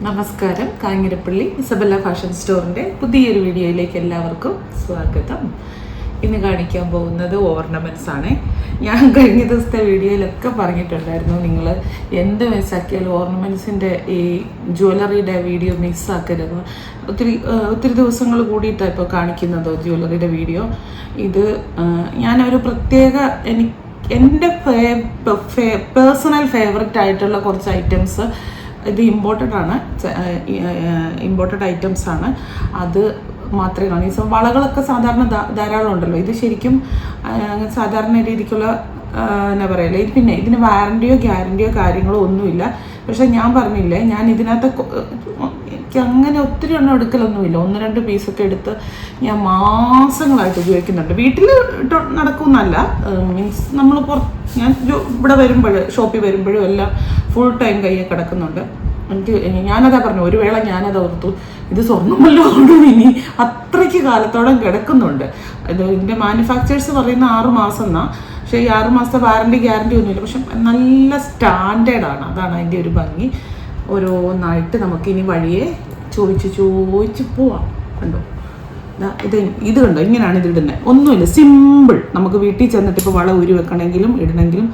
നമസ്കാരം. Kanjirappally Isabella fashion സ്റ്റോറിൻ്റെ പുതിയൊരു വീഡിയോയിലേക്ക് എല്ലാവർക്കും സ്വാഗതം. ഇന്ന് കാണിക്കാൻ പോകുന്നത് ഓർണമെൻറ്റ്സ് ആണ്. ഞാൻ കഴിഞ്ഞ ദിവസത്തെ വീഡിയോയിലൊക്കെ പറഞ്ഞിട്ടുണ്ടായിരുന്നു, നിങ്ങൾ എന്ത് മിസ്സാക്കിയാലും ഓർണമെൻറ്റ്സിൻ്റെ ഈ ജ്വല്ലറിയുടെ വീഡിയോ മിസ്സാക്കരുത്. ഒത്തിരി ദിവസങ്ങൾ കൂടിയിട്ടാണ് ഇപ്പോൾ കാണിക്കുന്നത് ജ്വല്ലറിയുടെ വീഡിയോ. ഇത് ഞാനൊരു പ്രത്യേക എൻ്റെ പേഴ്സണൽ ഫേവററ്റ് ആയിട്ടുള്ള കുറച്ച് ഐറ്റംസ്, ഇത് ഇമ്പോർട്ടഡ് ഐറ്റംസ് ആണ്. അത് മാത്രമേ കാണൂ. വളകളൊക്കെ സാധാരണ ധാരാളം ഉണ്ടല്ലോ. ഇത് ശരിക്കും സാധാരണ രീതിക്കുള്ള എന്നാ പറയല്ലേ, പിന്നെ ഇതിന് വാറണ്ടിയോ ഗ്യാരണ്ടിയോ കാര്യങ്ങളോ ഒന്നുമില്ല. പക്ഷെ ഞാൻ പറഞ്ഞില്ലേ, ഞാൻ ഇതിനകത്ത് എനിക്ക് അങ്ങനെ ഒത്തിരി എണ്ണം എടുക്കലൊന്നുമില്ല. 1-2 പീസൊക്കെ എടുത്ത് ഞാൻ മാസങ്ങളായിട്ട് ഉപയോഗിക്കുന്നുണ്ട്. വീട്ടിൽ നടക്കുമെന്നല്ല, മീൻസ് നമ്മൾ ഞാൻ ഇവിടെ ഷോപ്പിൽ വരുമ്പോഴും എല്ലാം ഫുൾ ടൈം കയ്യെ കിടക്കുന്നുണ്ട്. ഞാനതാ പറഞ്ഞു, ഒരു വേള ഞാനത് ഓർത്തു, ഇത് സ്വർണ്ണമല്ലോ ഇനി അത്രയ്ക്ക് കാലത്തോളം കിടക്കുന്നുണ്ട്. ഇതിൻ്റെ മാനുഫാക്ചേഴ്സ് പറയുന്ന 6 മാസം എന്നാ. പക്ഷേ ഈ 6 മാസത്തെ വാറണ്ടി ഗ്യാരണ്ടി ഒന്നുമില്ല. പക്ഷെ നല്ല സ്റ്റാൻഡേർഡാണ്. അതാണ് അതിൻ്റെ ഒരു ഭംഗി. ഓരോന്നായിട്ട് നമുക്കിനി വഴിയെ ചോദിച്ച് പോവാം. കണ്ടോ, ഇത് കണ്ടോ, ഇങ്ങനെയാണ് ഇത് ഇടുന്നത്. ഒന്നുമില്ല, സിമ്പിൾ. നമുക്ക് വീട്ടിൽ ചെന്നിട്ട് ഇപ്പോൾ വള ഊരി വെക്കണമെങ്കിലും ഇടണമെങ്കിലും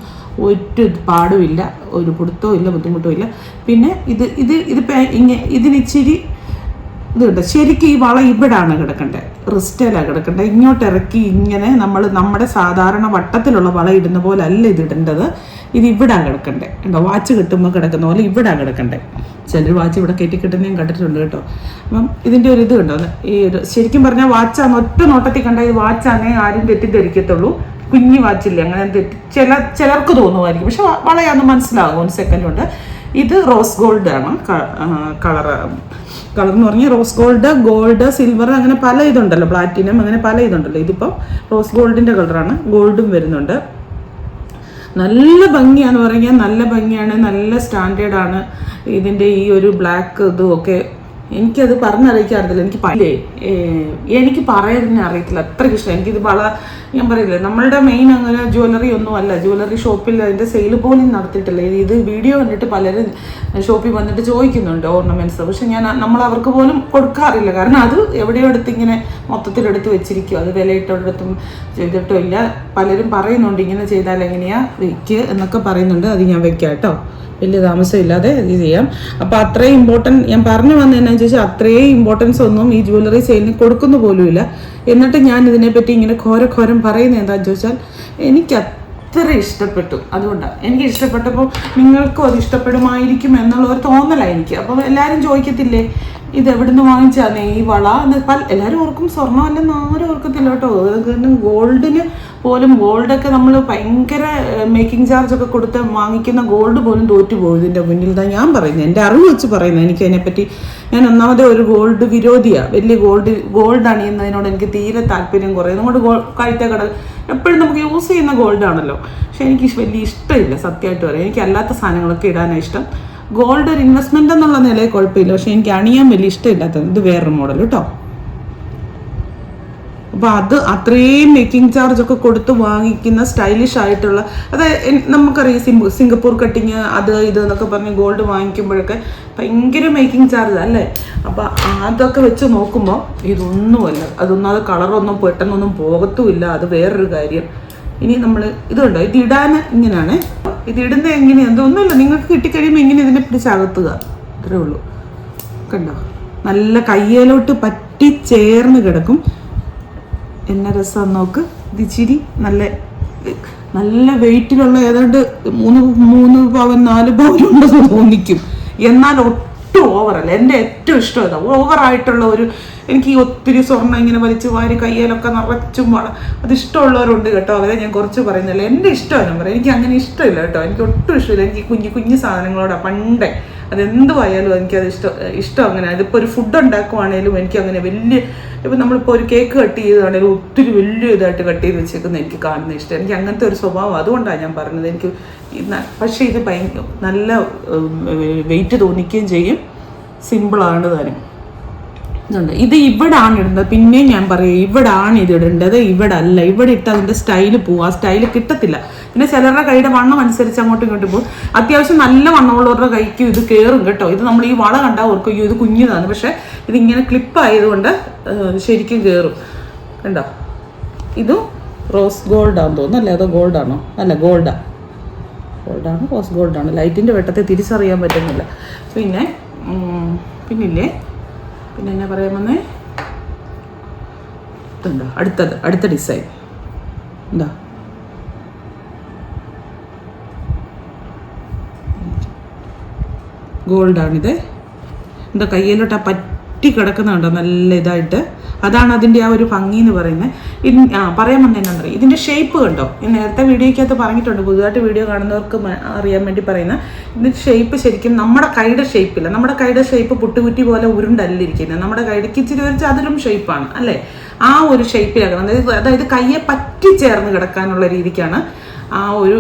ഒരു പാടുമില്ല, ഒരു പിടുത്തവും ഇല്ല, ബുദ്ധിമുട്ടും ഇല്ല. പിന്നെ ഇതിനിച്ചിരി ഇത് കണ്ടോ, ശരിക്കും ഈ വള ഇവിടാണ് കിടക്കേണ്ടത്, റിസ്റ്റയിലാണ് കിടക്കേണ്ടത്. ഇങ്ങോട്ട് ഇറക്കി ഇങ്ങനെ നമ്മുടെ സാധാരണ വട്ടത്തിലുള്ള വള ഇടുന്ന പോലെ അല്ല ഇത് ഇടേണ്ടത്. ഇത് ഇവിടാണ് കിടക്കണ്ടേ. ഉണ്ടോ, വാച്ച് കിട്ടുമ്പോൾ കിടക്കുന്ന പോലെ ഇവിടാണ് കിടക്കണ്ടേ. ചിലർ വാച്ച് ഇവിടെ കയറ്റി കിട്ടുന്ന ഞാൻ കണ്ടിട്ടുണ്ട് കേട്ടോ. അപ്പം ഇതിൻ്റെ ഒരു ഇത് കണ്ടോ, ഈ ഒരു ശരിക്കും പറഞ്ഞാൽ വാച്ചാണ്. ഒറ്റ നോട്ടത്തിൽ കണ്ട ഈ വാച്ചാണേ ആരും തെറ്റിദ്ധരിക്കത്തുള്ളൂ. കുഞ്ഞി വാച്ചില്ലേ, അങ്ങനെ ചിലർക്ക് തോന്നുമായിരിക്കും. പക്ഷെ വളയാന്ന് മനസ്സിലാകും 1 സെക്കൻഡ് കൊണ്ട്. ഇത് റോസ് ഗോൾഡ് ആണ് കളർ എന്ന് പറഞ്ഞാൽ റോസ് ഗോൾഡ്, സിൽവർ, അങ്ങനെ പല ഇതുണ്ടല്ലോ, പ്ലാറ്റിനം, അങ്ങനെ പല ഇതുണ്ടല്ലോ. ഇതിപ്പം റോസ് ഗോൾഡിൻ്റെ കളറാണ്. ഗോൾഡും വരുന്നുണ്ട്. നല്ല ഭംഗിയാന്ന് പറഞ്ഞാൽ നല്ല ഭംഗിയാണ്, നല്ല സ്റ്റാൻഡേർഡാണ്. ഇതിൻ്റെ ഈ ഒരു ബ്ലാക്ക് ഇതും ഒക്കെ എനിക്കത് പറഞ്ഞറിയിക്കാറില്ല. എനിക്ക് പറയാൻ അറിയത്തില്ല, അത്രയ്ക്ക് ഇഷ്ടം. എനിക്കിത് ഞാൻ പറയില്ലേ, നമ്മളുടെ മെയിൻ അങ്ങനെ ജ്വല്ലറി ഒന്നും അല്ല. ജ്വല്ലറി ഷോപ്പിൽ അതിൻ്റെ സെയിൽ പോലും നടത്തിയിട്ടില്ല. ഇത് വീഡിയോ കണ്ടിട്ട് പലരും ഷോപ്പിൽ വന്നിട്ട് ചോദിക്കുന്നുണ്ട് ഓർണമെൻറ്റ്സ്. പക്ഷെ നമ്മൾ അവർക്ക് പോലും കൊടുക്കാറില്ല. കാരണം അത് എവിടെയോ എടുത്ത് ഇങ്ങനെ മൊത്തത്തിലെടുത്ത് വെച്ചിരിക്കും. അത് വിലയിട്ടൊരിടത്തും ചെയ്തിട്ടോ ഇല്ല. പലരും പറയുന്നുണ്ട് ഇങ്ങനെ ചെയ്താൽ എങ്ങനെയാ വെക്കുക എന്നൊക്കെ പറയുന്നുണ്ട്. അത് ഞാൻ വെക്കാം കേട്ടോ, വലിയ താമസമില്ലാതെ ഇത് ചെയ്യാം. അപ്പോൾ അത്രയും ഇമ്പോർട്ടൻറ്റ് ഞാൻ പറഞ്ഞു വന്നതെന്നു ചോദിച്ചാൽ, അത്രയും ഇമ്പോർട്ടൻസ് ഒന്നും ഈ ജ്വല്ലറി സെയിലിന് കൊടുക്കുന്ന പോലുമില്ല. എന്നിട്ട് ഞാൻ ഇതിനെപ്പറ്റി ഇങ്ങനെ ഘോരം പറയുന്നത് എന്താണെന്ന് ചോദിച്ചാൽ, എനിക്ക് അത്ര ഇഷ്ടപ്പെട്ടു. അതുകൊണ്ടാണ് എനിക്ക് ഇഷ്ടപ്പെട്ടപ്പോൾ നിങ്ങൾക്കും അത് ഇഷ്ടപ്പെടുമായിരിക്കും എന്നുള്ള ഒരു തോന്നലാണ് എനിക്ക്. അപ്പോൾ എല്ലാവരും ചോദിക്കത്തില്ലേ, ഇത് എവിടുന്ന് വാങ്ങിച്ചാന്നേ ഈ വള? എല്ലാവരും ഓർക്കും സ്വർണ്ണമല്ലെന്ന് ആരും ഓർക്കത്തില്ല കേട്ടോ. കാരണം ഗോൾഡിന് പോലും, ഗോൾഡൊക്കെ നമ്മൾ ഭയങ്കര മേക്കിംഗ് ചാർജ് ഒക്കെ കൊടുത്ത് വാങ്ങിക്കുന്ന ഗോൾഡ് പോലും തോറ്റുപോകും ഇതിൻ്റെ മുന്നിൽ. ഇതാ ഞാൻ പറയുന്നത്, എൻ്റെ അറിവ് വെച്ച് പറയുന്നത്. എനിക്ക് അതിനെപ്പറ്റി, ഞാൻ ഒന്നാമതേ ഒരു ഗോൾഡ് വിരോധിയാണ്. വലിയ ഗോൾഡ് അണിയുന്നതിനോട് എനിക്ക് തീരെ താല്പര്യം കുറയും. നമ്മുടെ കഴുത്തക്കട എപ്പോഴും നമുക്ക് യൂസ് ചെയ്യുന്ന ഗോൾഡാണല്ലോ. പക്ഷെ എനിക്ക് വലിയ ഇഷ്ടമില്ല, സത്യമായിട്ട് പറയാം. എനിക്ക് അല്ലാത്ത സാധനങ്ങളൊക്കെ ഇടാനാണ് ഇഷ്ടം. ഗോൾഡ് ഒരു ഇൻവെസ്റ്റ്മെൻ്റ് എന്നുള്ള നിലയിൽ കുഴപ്പമില്ല, പക്ഷെ എനിക്ക് അണിയാൻ വലിയ ഇഷ്ടമില്ലാത്തത്. ഇത് വേറൊരു മോഡൽ കേട്ടോ. അപ്പോൾ അത് അത്രയും മേക്കിംഗ് ചാർജ് ഒക്കെ കൊടുത്ത് വാങ്ങിക്കുന്ന സ്റ്റൈലിഷ് ആയിട്ടുള്ള, അതായത് നമുക്കറിയാം സിംഗപ്പൂർ കട്ടിങ് അത് ഇത് എന്നൊക്കെ പറഞ്ഞ് ഗോൾഡ് വാങ്ങിക്കുമ്പോഴൊക്കെ ഭയങ്കര മേക്കിംഗ് ചാർജ് അല്ലേ. അപ്പോൾ അതൊക്കെ വെച്ച് നോക്കുമ്പോൾ ഇതൊന്നുമല്ല. അത് കളറൊന്നും പെട്ടെന്നൊന്നും പോകത്തുമില്ല. അത് വേറൊരു കാര്യം. ഇനി നമ്മൾ ഇതുണ്ടോ, ഇത് ഇടാൻ ഇങ്ങനെയാണ്. ഇത് ഇടുന്നത് എങ്ങനെയാണ്, എന്തൊന്നുമില്ല, നിങ്ങൾക്ക് കിട്ടിക്കഴിയുമ്പോൾ ഇങ്ങനെ ഇതിനെ പിടിച്ചകത്തുക, അത്രേ ഉള്ളൂ. കണ്ടോ, നല്ല കയ്യിലോട്ട് പറ്റി ചേർന്ന് കിടക്കും. എന്നെ രസം നോക്ക്. ഇത് ഇച്ചിരി നല്ല വെയിറ്റിലുള്ള ഏതാണ്ട് 3 പവൻ 4 പവൻ ഉണ്ടെന്ന് തോന്നിക്കും. എന്നാൽ ഒട്ടും ഓവറല്ല. എൻ്റെ ഏറ്റവും ഇഷ്ടം ഇതാ, ഓവറായിട്ടുള്ള ഒരു, എനിക്ക് ഒത്തിരി സ്വർണ്ണം ഇങ്ങനെ വലിച്ചു വാരി കയ്യിലൊക്കെ നിറച്ചും അത് ഇഷ്ടമുള്ളവരുണ്ട് കേട്ടോ. അവരെ ഞാൻ കുറച്ച് പറയുന്നില്ല. എൻ്റെ ഇഷ്ടമാണ് പറയാം. എനിക്ക് അങ്ങനെ ഇഷ്ടമില്ല കേട്ടോ. എനിക്ക് ഒട്ടും ഇഷ്ടമില്ല. എനിക്ക് കുഞ്ഞു സാധനങ്ങളോടാണ് പണ്ടേ. അതെന്തുമായാലും എനിക്കത് ഇഷ്ടം അങ്ങനെ. അതിപ്പോൾ ഒരു ഫുഡ് ഉണ്ടാക്കുവാണേലും എനിക്കങ്ങനെ വലിയ, ഇപ്പം നമ്മളിപ്പോൾ ഒരു കേക്ക് കട്ട് ചെയ്തതാണേലും ഒത്തിരി വലിയ ഇതായിട്ട് കട്ട് ചെയ്ത് വെച്ചേക്കുന്നത് എനിക്ക് കാണുന്ന ഇഷ്ടം. എനിക്ക് അങ്ങനത്തെ ഒരു സ്വഭാവം. അതുകൊണ്ടാണ് ഞാൻ പറഞ്ഞത്. എനിക്ക് പക്ഷേ ഇത് നല്ല വെയിറ്റ് തോന്നിക്കുകയും ചെയ്യും. സിമ്പിളാണ് താനും. ഇതുണ്ട്. ഇത് ഇവിടാണ് ഇടേണ്ടത്. പിന്നെയും ഞാൻ പറയും, ഇവിടാണ് ഇത് ഇടേണ്ടത്, ഇവിടെ അല്ല. ഇവിടെ ഇട്ട് അതിന്റെ സ്റ്റൈല് പോവും, ആ സ്റ്റൈല് കിട്ടത്തില്ല. പിന്നെ ചിലരുടെ കൈയുടെ വണ്ണം അനുസരിച്ച് അങ്ങോട്ടും ഇങ്ങോട്ടും പോകും. അത്യാവശ്യം നല്ല വണ്ണമുള്ളവരുടെ കൈക്ക് ഇത് കയറും കേട്ടോ. ഇത് നമ്മൾ ഈ വള കണ്ടാൽ ഓർക്കും ഇത് കുഞ്ഞിതാണ്, പക്ഷെ ഇതിങ്ങനെ ക്ലിപ്പ് ആയതുകൊണ്ട് ശരിക്കും കയറും കണ്ടോ. ഇതും റോസ് ഗോൾഡാന്ന് തോന്നുന്നു, അല്ലേ? അതോ ഗോൾഡാണോ? അല്ല, ഗോൾഡാണ്, റോസ് ഗോൾഡാണ്. ലൈറ്റിൻ്റെ വെട്ടത്തെ തിരിച്ചറിയാൻ പറ്റുന്നില്ല. പിന്നില്ലേ, പിന്നെ എന്നാ പറയാൻ വന്നേ, ഇതുണ്ടോ അടുത്ത ഡിസൈൻ എന്താ, ഗോൾഡാണിത്. എന്താ കയ്യിലോട്ട് ആ പറ്റി കിടക്കുന്നുണ്ടോ നല്ല ഇതായിട്ട്, അതാണ് അതിൻ്റെ ആ ഒരു ഭംഗി എന്ന് പറയുന്നത്. പറയാൻ വന്നത് എന്താണെന്നറിയാം, ഇതിൻ്റെ ഷേപ്പ് കണ്ടോ. ഞാൻ നേരത്തെ വീഡിയോയ്ക്കകത്ത് പറഞ്ഞിട്ടുണ്ട്, പുതുതായിട്ട് വീഡിയോ കാണുന്നവർക്ക് അറിയാൻ വേണ്ടി പറയുന്നത്. ഇതിൻ്റെ ഷേപ്പ് ശരിക്കും നമ്മുടെ കൈയുടെ ഷേപ്പില്ല. നമ്മുടെ കൈയുടെ ഷേപ്പ് പുട്ടുകുറ്റി പോലെ ഉരുണ്ടല്ലിരിക്കുന്നത്. നമ്മുടെ കൈയ്ക്ക് ഇച്ചിരി ഒരു ചതുരം ഷേപ്പാണ് അല്ലേ, ആ ഒരു ഷേപ്പിലാക്കണം. അതായത് കയ്യെ പറ്റി ചേർന്ന് കിടക്കാനുള്ള രീതിക്കാണ് ആ ഒരു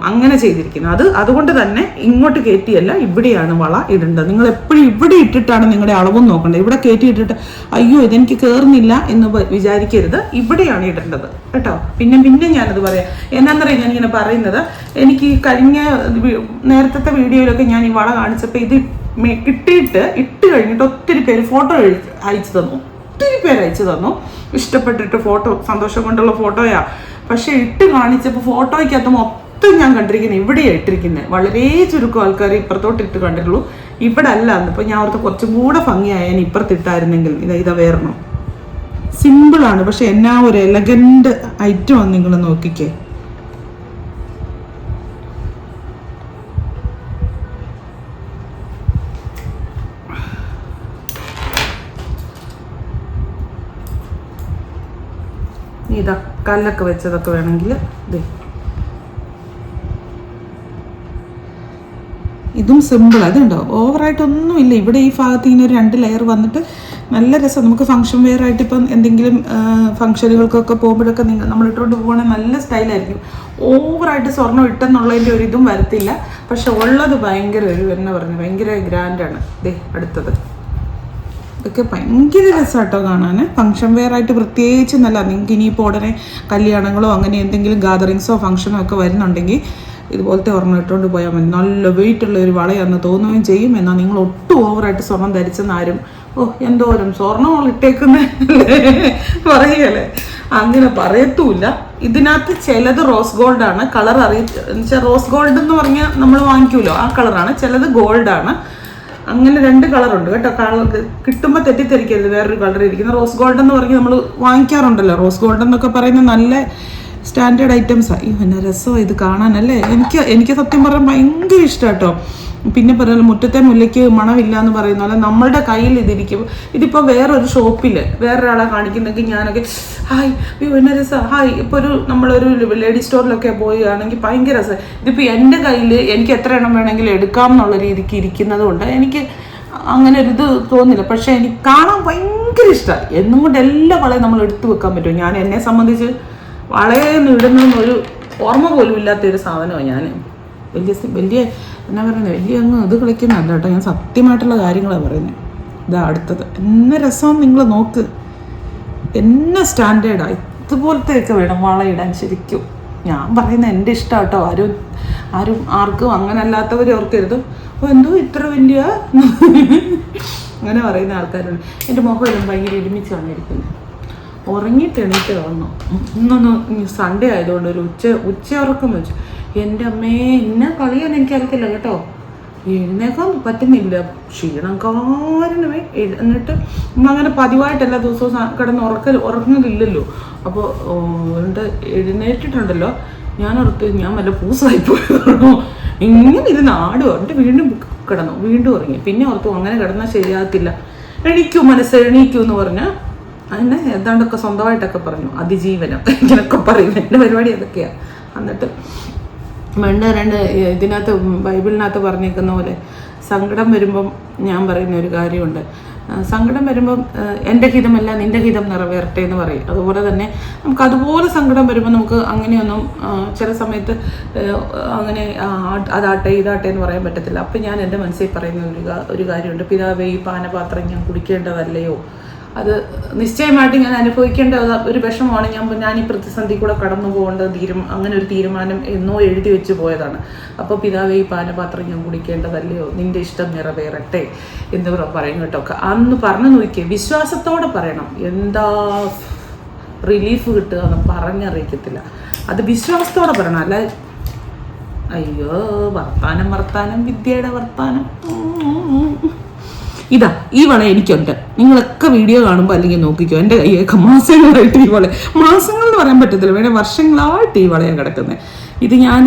അങ്ങനെ ചെയ്തിരിക്കുന്നത്. അതുകൊണ്ട് തന്നെ ഇങ്ങോട്ട് കയറ്റിയല്ല, ഇവിടെയാണ് വള ഇടേണ്ടത്. നിങ്ങൾ എപ്പോഴും ഇവിടെ ഇട്ടിട്ടാണ് നിങ്ങളുടെ അളവും നോക്കേണ്ടത്. ഇവിടെ കയറ്റി ഇട്ടിട്ട് അയ്യോ ഇതെനിക്ക് കയറുന്നില്ല എന്ന് വിചാരിക്കരുത്, ഇവിടെയാണ് ഇടേണ്ടത് കേട്ടോ. പിന്നെ ഞാനത് പറയാം. എന്നാന്നറിയാം ഞാനിങ്ങനെ പറയുന്നത്, എനിക്ക് കഴിഞ്ഞ നേരത്തെ വീഡിയോയിലൊക്കെ ഞാൻ ഈ വള കാണിച്ചപ്പോൾ ഇത് ഇട്ട് കഴിഞ്ഞിട്ട് ഒത്തിരി പേര് ഫോട്ടോ അയച്ചു തന്നു. ഒത്തിരി പേര് അയച്ചു തന്നു, ഇഷ്ടപ്പെട്ടിട്ട് ഫോട്ടോ, സന്തോഷം കൊണ്ടുള്ള ഫോട്ടോയാ. പക്ഷെ ഇട്ട് കാണിച്ചപ്പോൾ ഫോട്ടോയ്ക്കകത്ത് മൊത്തം ഞാൻ കണ്ടിരിക്കുന്നത് ഇവിടെയാണ് ഇട്ടിരിക്കുന്നത്. വളരെ ചുരുക്കം ആൾക്കാർ ഇപ്പുറത്തോട്ട് ഇട്ട് കണ്ടിട്ടുള്ളൂ, ഇവിടെ അല്ല. എന്നിപ്പോൾ ഞാൻ ഓർത്ത് കുറച്ചും കൂടെ ഭംഗിയായ ഇപ്പുറത്തിട്ടായിരുന്നെങ്കിൽ. ഇതാ വേറണം. സിമ്പിളാണ്, പക്ഷെ എന്നാ ഒരു എലഗന്റ് ഐറ്റമാണ്. നിങ്ങൾ നോക്കിക്കേ, ഇതാ കല്ലൊക്കെ വെച്ചതൊക്കെ വേണമെങ്കിൽ ഇതും സിമ്പിൾ. അതുണ്ടോ, ഓവറായിട്ടൊന്നുമില്ല. ഇവിടെ ഈ ഭാഗത്ത് ഇങ്ങനെ ഒരു 2 ലെയർ വന്നിട്ട് നല്ല രസം. നമുക്ക് ഫംഗ്ഷൻ വെയർ ആയിട്ട് ഇപ്പം എന്തെങ്കിലും ഫംഗ്ഷനുകൾക്കൊക്കെ പോകുമ്പോഴൊക്കെ നമ്മൾ ഇട്ടുകൊണ്ട് പോകുകയാണെങ്കിൽ നല്ല സ്റ്റൈലായിരിക്കും. ഓവറായിട്ട് സ്വർണ്ണം ഇട്ടെന്നുള്ളതിൻ്റെ ഒരു ഇതും വരത്തില്ല. പക്ഷെ ഉള്ളത് ഭയങ്കര എന്നാ പറഞ്ഞു, ഭയങ്കര ഗ്രാൻഡാണ്. അടുത്തത് ഇതൊക്കെ ഭയങ്കര രസമാട്ടോ കാണാൻ. ഫംഗ്ഷൻ വെയർ ആയിട്ട് പ്രത്യേകിച്ച് നല്ല. നിങ്ങൾക്ക് ഇനിയിപ്പോൾ ഉടനെ കല്യാണങ്ങളോ അങ്ങനെ എന്തെങ്കിലും ഗാദറിങ്സോ ഫംഗ്ഷനോ ഒക്കെ വരുന്നുണ്ടെങ്കിൽ ഇതുപോലത്തെ ഒരെണ്ണം ഇട്ടുകൊണ്ട് പോയാൽ മതി. നല്ല വെയിറ്റ് ഉള്ള ഒരു വളയാണെന്ന് തോന്നുകയും ചെയ്യും. എന്നാൽ നിങ്ങൾ ഒട്ടും ഓവറായിട്ട് സ്വർണം ധരിച്ചെന്നാരും എന്തോരം സ്വർണ്ണം ഇട്ടേക്കുന്നേ പറയുകയല്ലേ, അങ്ങനെ പറയത്തുമില്ല. ഇതിനകത്ത് ചിലത് റോസ് ഗോൾഡാണ്. കളർ വെച്ചാൽ റോസ് ഗോൾഡ് എന്ന് പറഞ്ഞാൽ നമ്മൾ വാങ്ങിക്കുമല്ലോ, ആ കളറാണ്. ചിലത് ഗോൾഡാണ്. അങ്ങനെ 2 കളറുണ്ട് കേട്ടോ. കിട്ടുമ്പോൾ തെറ്റിദ്ധരിക്കരുത്, വേറൊരു കളർ ഇരിക്കുന്ന റോസ് ഗോൾഡ് എന്ന് പറഞ്ഞ് നമ്മൾ വാങ്ങിക്കാറുണ്ടല്ലോ. റോസ് ഗോൾഡ് എന്നൊക്കെ പറയുന്നത് നല്ല സ്റ്റാൻഡേർഡ് ഐറ്റംസാണ്. പിന്നെ രസമാണ് ഇത് കാണാനല്ലേ. എനിക്ക് സത്യം പറഞ്ഞാൽ ഭയങ്കര ഇഷ്ടം കേട്ടോ. പിന്നെ പറയുന്നത് മുറ്റത്തെ മുല്ലയ്ക്ക് മണമില്ല എന്ന് പറയുന്ന പോലെ നമ്മളുടെ കയ്യിൽ ഇതിരിക്കും. ഇതിപ്പോൾ വേറൊരു ഷോപ്പിൽ വേറൊരാളെ കാണിക്കുന്നെങ്കിൽ ഞാനൊക്കെ ഹായ് പിന്നെ രസം ഹായ്. ഇപ്പോൾ നമ്മളൊരു ലേഡീസ് സ്റ്റോറിലൊക്കെ പോവുകയാണെങ്കിൽ ഭയങ്കര രസം. ഇതിപ്പോൾ എൻ്റെ കയ്യിൽ എനിക്ക് എത്ര എണ്ണം വേണമെങ്കിലും എടുക്കാം എന്നുള്ള രീതിക്ക് ഇരിക്കുന്നത് കൊണ്ട് എനിക്ക് അങ്ങനെ ഒരു ഇത് തോന്നില്ല. പക്ഷേ എനിക്ക് കാണാൻ ഭയങ്കര ഇഷ്ടമാണ്. എന്നും കൊണ്ട് എല്ലാ വളയും നമ്മൾ എടുത്തു വെക്കാൻ പറ്റും. ഞാൻ എന്നെ സംബന്ധിച്ച് വളയൊന്നും ഇടുന്നൊരു ഓർമ്മ പോലും ഇല്ലാത്തൊരു സാധനമാണ് ഞാൻ. വലിയ എന്നാ പറയുന്നത്, വലിയ അങ്ങ് ഇത് കളിക്കുന്നതല്ല കേട്ടോ. ഞാൻ സത്യമായിട്ടുള്ള കാര്യങ്ങളാണ് പറയുന്നത്. ഇതാ അടുത്തത്. എന്നെ രസം നിങ്ങൾ നോക്ക്, എന്നെ സ്റ്റാൻഡേർഡാണ്. ഇതുപോലത്തെയൊക്കെ വേണം വളയിടാൻ ശരിക്കും. ഞാൻ പറയുന്നത് എൻ്റെ ഇഷ്ടം കേട്ടോ. ആർക്കും അങ്ങനെ അല്ലാത്തവർ ഓർക്കരുത് എന്തോ ഇത്ര വലിയ അങ്ങനെ പറയുന്ന ആൾക്കാരുണ്ട്. എൻ്റെ മുഖമെല്ലാം ഭയങ്കര ഒരുമിച്ച് വന്നിരിക്കുന്നത്. ഉറങ്ങിയിട്ട് എണീറ്റ് വന്നു. ഇന്നൊന്ന് സൺഡേ ആയതുകൊണ്ട് ഒരു ഉച്ച ഉറക്കം വെച്ചു. എൻ്റെ അമ്മേ എന്നെ കളിയാൻ എനിക്കറിയത്തില്ല കേട്ടോ. എഴുന്നേക്കാൻ പറ്റുന്നില്ല, ക്ഷീണം കാരണമേ. എന്നിട്ട് നമ്മളങ്ങനെ പതിവായിട്ട് എല്ലാ ദിവസവും കിടന്ന് ഉറങ്ങലില്ലല്ലോ. അപ്പോൾ എഴുന്നേറ്റിട്ടുണ്ടല്ലോ, ഞാൻ വല്ല പൂസായി പോയതാണോ ഇങ്ങനെ ഇരുന്ന് ആടുക. എന്നിട്ട് വീണ്ടും കിടന്നു, വീണ്ടും ഉറങ്ങി. പിന്നെ ഓർത്തു അങ്ങനെ കിടന്നാൽ ശരിയാകത്തില്ല, എണീക്കൂ എണീക്കൂ എന്ന് പറഞ്ഞാൽ അതിനെ ഏതാണ്ടൊക്കെ സ്വന്തമായിട്ടൊക്കെ പറഞ്ഞു. അതിജീവനം ഇങ്ങനൊക്കെ പറയും. എൻ്റെ പരിപാടി അതൊക്കെയാണ്. എന്നിട്ട് രണ്ട് ഇതിനകത്ത് ബൈബിളിനകത്ത് പറഞ്ഞേക്കുന്ന പോലെ സങ്കടം വരുമ്പം ഞാൻ പറയുന്ന ഒരു കാര്യമുണ്ട്. സങ്കടം വരുമ്പം എൻ്റെ ഹിതമല്ല നിൻ്റെ ഹിതം നിറവേറട്ടെ എന്ന് പറയും. അതുപോലെ തന്നെ നമുക്ക് അതുപോലെ സങ്കടം വരുമ്പോൾ നമുക്ക് അങ്ങനെയൊന്നും ചില സമയത്ത് അങ്ങനെ അതാട്ടെ ഇതാട്ടെ എന്ന് പറയാൻ പറ്റത്തില്ല. അപ്പം ഞാൻ എൻ്റെ മനസ്സിൽ പറയുന്ന ഒരു കാര്യമുണ്ട്. പിതാവേ, ഈ പാനപാത്രം ഞാൻ കുടിക്കേണ്ടതല്ലയോ, അത് നിശ്ചയമായിട്ട് ഞാൻ അനുഭവിക്കേണ്ട ഒരു വിഷമമാണ്. ഞാൻ ഈ പ്രതിസന്ധി കൂടെ കടന്നു പോകേണ്ട അങ്ങനെ ഒരു തീരുമാനം എന്നോ എഴുതി വെച്ച് പോയതാണ്. അപ്പോൾ പിതാവേ, ഈ പാനപാത്രം ഞാൻ കുടിക്കേണ്ടതല്ലയോ, നിന്റെ ഇഷ്ടം നിറവേറട്ടെ എന്ന് പറയും കേട്ടോ. അന്ന് പറഞ്ഞു നോക്കിയേ, വിശ്വാസത്തോടെ പറയണം. എന്താ റിലീഫ് കിട്ടുക എന്ന് പറഞ്ഞറിയിക്കത്തില്ല. അത് വിശ്വാസത്തോടെ പറയണം. അല്ല അയ്യോ വർത്താനം വിദ്യയുടെ വർത്താനം. ഇതാ ഈ വള എനിക്കുണ്ട്. നിങ്ങളൊക്കെ വീഡിയോ കാണുമ്പോൾ അല്ലെങ്കിൽ നോക്കിക്കോ, എൻ്റെ കൈയൊക്കെ മാസങ്ങളായിട്ട് ഈ വള, മാസങ്ങൾ എന്ന് പറയാൻ പറ്റത്തില്ല, വേണേൽ വർഷങ്ങളായിട്ട് ഈ വളയാണ് കിടക്കുന്നത്. ഇത് ഞാൻ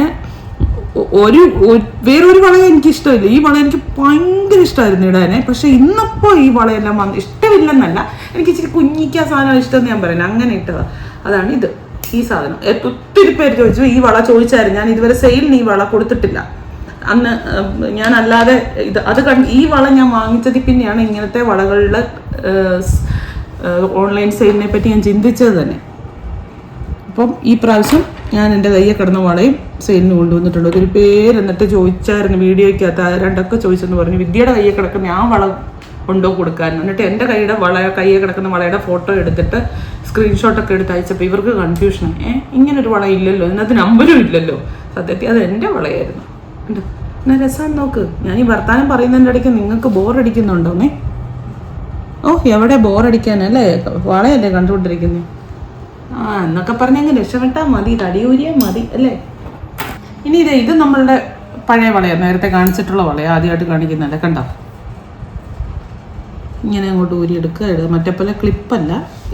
വേറൊരു വള എനിക്കിഷ്ടമില്ല. ഈ വള എനിക്ക് ഭയങ്കര ഇഷ്ടമായിരുന്നു ഇടാനെ. പക്ഷെ ഇന്നിപ്പോൾ ഈ വളയെല്ലാം ഇഷ്ടമില്ലെന്നല്ല, എനിക്ക് ഇച്ചിരി കുഞ്ഞിക്കാ സാധനം ഇഷ്ടമെന്ന് ഞാൻ പറയുന്നത്, അങ്ങനെ ഇട്ടതാണ്. അതാണ് ഇത്, ഈ സാധനം. ഒത്തിരി പേര് ചോദിച്ചു, ഈ വള ചോദിച്ചായിരുന്നു. ഞാൻ ഇതുവരെ സെയിലിന് ഈ വള കൊടുത്തിട്ടില്ല. അന്ന് ഞാൻ അല്ലാതെ ഈ വള ഞാൻ വാങ്ങിച്ചതിൽ പിന്നെയാണ് ഇങ്ങനത്തെ വളകളുടെ ഓൺലൈൻ സെയിലിനെ പറ്റി ഞാൻ ചിന്തിച്ചത് തന്നെ. അപ്പം ഈ പ്രാവശ്യം ഞാൻ എൻ്റെ കയ്യിൽ കിടന്ന വളയും സെയിലിന് കൊണ്ടുവന്നിട്ടുണ്ട്. ഒത്തിരി പേര് എന്നിട്ട് ചോദിച്ചായിരുന്നു വീഡിയോയ്ക്കകത്ത്, രണ്ടൊക്കെ ചോദിച്ചെന്ന് പറഞ്ഞു, വിദ്യയുടെ കയ്യിൽ കിടക്കുന്ന ആ വള ഉണ്ടോ കൊടുക്കാൻ. എന്നിട്ട് എൻ്റെ കയ്യിൽ കിടക്കുന്ന വളയുടെ ഫോട്ടോ എടുത്തിട്ട് സ്ക്രീൻഷോട്ടൊക്കെ എടുത്ത് അയച്ചപ്പോൾ ഇവർക്ക് കൺഫ്യൂഷൻ. ഇങ്ങനൊരു വള ഇല്ലല്ലോ, ഇതിനകത്ത് നമ്പരും ഇല്ലല്ലോ. സത്യത്തിൽ അത് എൻ്റെ വളയായിരുന്നു. എന്നാ രസമാണ് നോക്ക്. ഞാൻ ഈ വർത്താനം പറയുന്നതിൻ്റെ ഇടയ്ക്ക് നിങ്ങൾക്ക് ബോറടിക്കുന്നുണ്ടോന്നേ? എവിടെ ബോറടിക്കാനല്ലേ, വളയല്ലേ കണ്ടുകൊണ്ടിരിക്കുന്നത്. എന്നൊക്കെ പറഞ്ഞെങ്കിൽ രക്ഷപ്പെട്ടാൽ മതി, തടിയൂരിയാൽ മതി അല്ലേ. ഇനി ഇത് നമ്മളുടെ പഴയ വളയാണ്, നേരത്തെ കാണിച്ചിട്ടുള്ള വളയാണ്, ആദ്യമായിട്ട് കാണിക്കുന്നതല്ലേ. കണ്ടോ, ഇങ്ങനെ അങ്ങോട്ട് ഊരിയെടുക്കുക, ഇടുക. മറ്റേ പോലെ ക്ലിപ്പല്ല,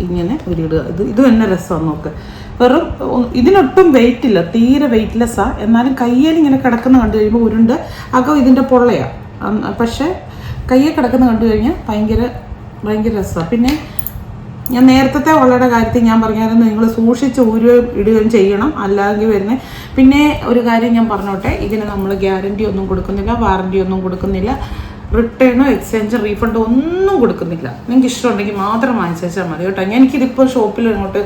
ഇങ്ങനെ ഊരിയിടുക. ഇത് തന്നെ രസമാണ് നോക്ക്. വെറും ഇതിനൊട്ടും വെയിറ്റ് ഇല്ല, തീരെ വെയിറ്റ്ലെസ്സാണ്. എന്നാലും കയ്യിൽ ഇങ്ങനെ കിടക്കുന്ന കണ്ടു കഴിയുമ്പോൾ ഉരുണ്ട് അകം ഇതിൻ്റെ പൊള്ളയാണ്. പക്ഷേ കയ്യിൽ കിടക്കുന്ന കണ്ടു കഴിഞ്ഞാൽ ഭയങ്കര രസമാണ്. പിന്നെ ഞാൻ നേരത്തെ വളയുടെ കാര്യത്തിൽ ഞാൻ പറഞ്ഞായിരുന്നു, നിങ്ങൾ സൂക്ഷിച്ച് ഊരുകയും ഇടുകയും ചെയ്യണം, അല്ലെങ്കിൽ വരുന്നത്. പിന്നെ ഒരു കാര്യം ഞാൻ പറഞ്ഞോട്ടെ, ഇതിന് നമ്മൾ ഗ്യാരണ്ടി ഒന്നും കൊടുക്കുന്നില്ല, വാറണ്ടി ഒന്നും കൊടുക്കുന്നില്ല, റിട്ടേണോ എക്സ്ചേഞ്ചോ റീഫണ്ടോ ഒന്നും കൊടുക്കുന്നില്ല. നിങ്ങൾക്ക് ഇഷ്ടമുണ്ടെങ്കിൽ മാത്രം വാങ്ങിച്ചാൽ മതി കേട്ടോ. എനിക്കിതിപ്പോൾ ഷോപ്പിൽ ഇങ്ങോട്ട്